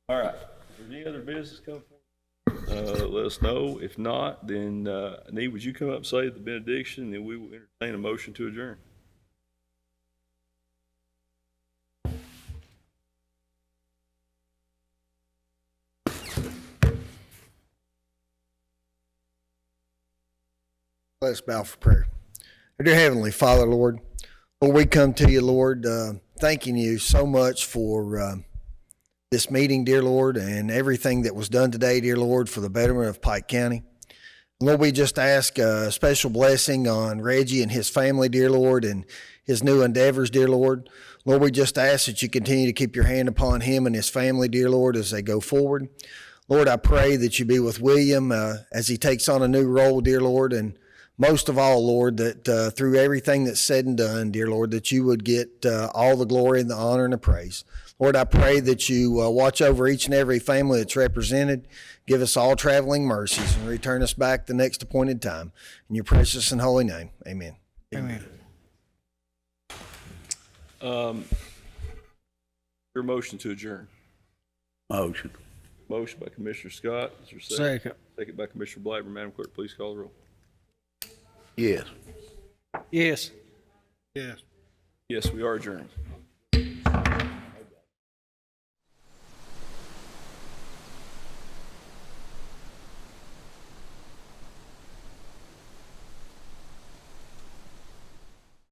All right. Is there any other business come forward? Let us know. If not, then Need, would you come up and say the benediction, and then we will entertain a motion to adjourn. Let us bow for prayer. Dear Heavenly Father, Lord, we come to you, Lord, thanking you so much for this meeting, dear Lord, and everything that was done today, dear Lord, for the betterment of Pike County. Lord, we just ask a special blessing on Reggie and his family, dear Lord, and his new endeavors, dear Lord. Lord, we just ask that you continue to keep your hand upon him and his family, dear Lord, as they go forward. Lord, I pray that you be with William as he takes on a new role, dear Lord, and most of all, Lord, that through everything that's said and done, dear Lord, that you would get all the glory and the honor and the praise. Lord, I pray that you watch over each and every family that's represented. Give us all traveling mercies and return us back the next appointed time. In your precious and holy name, amen. Amen. Your motion to adjourn. Motion. Motion by Commissioner Scott. Is there a second? Second. Second by Commissioner Blackburn. Madam Clerk, please call the roll. Yes. Yes. Yes. Yes, we are adjourned.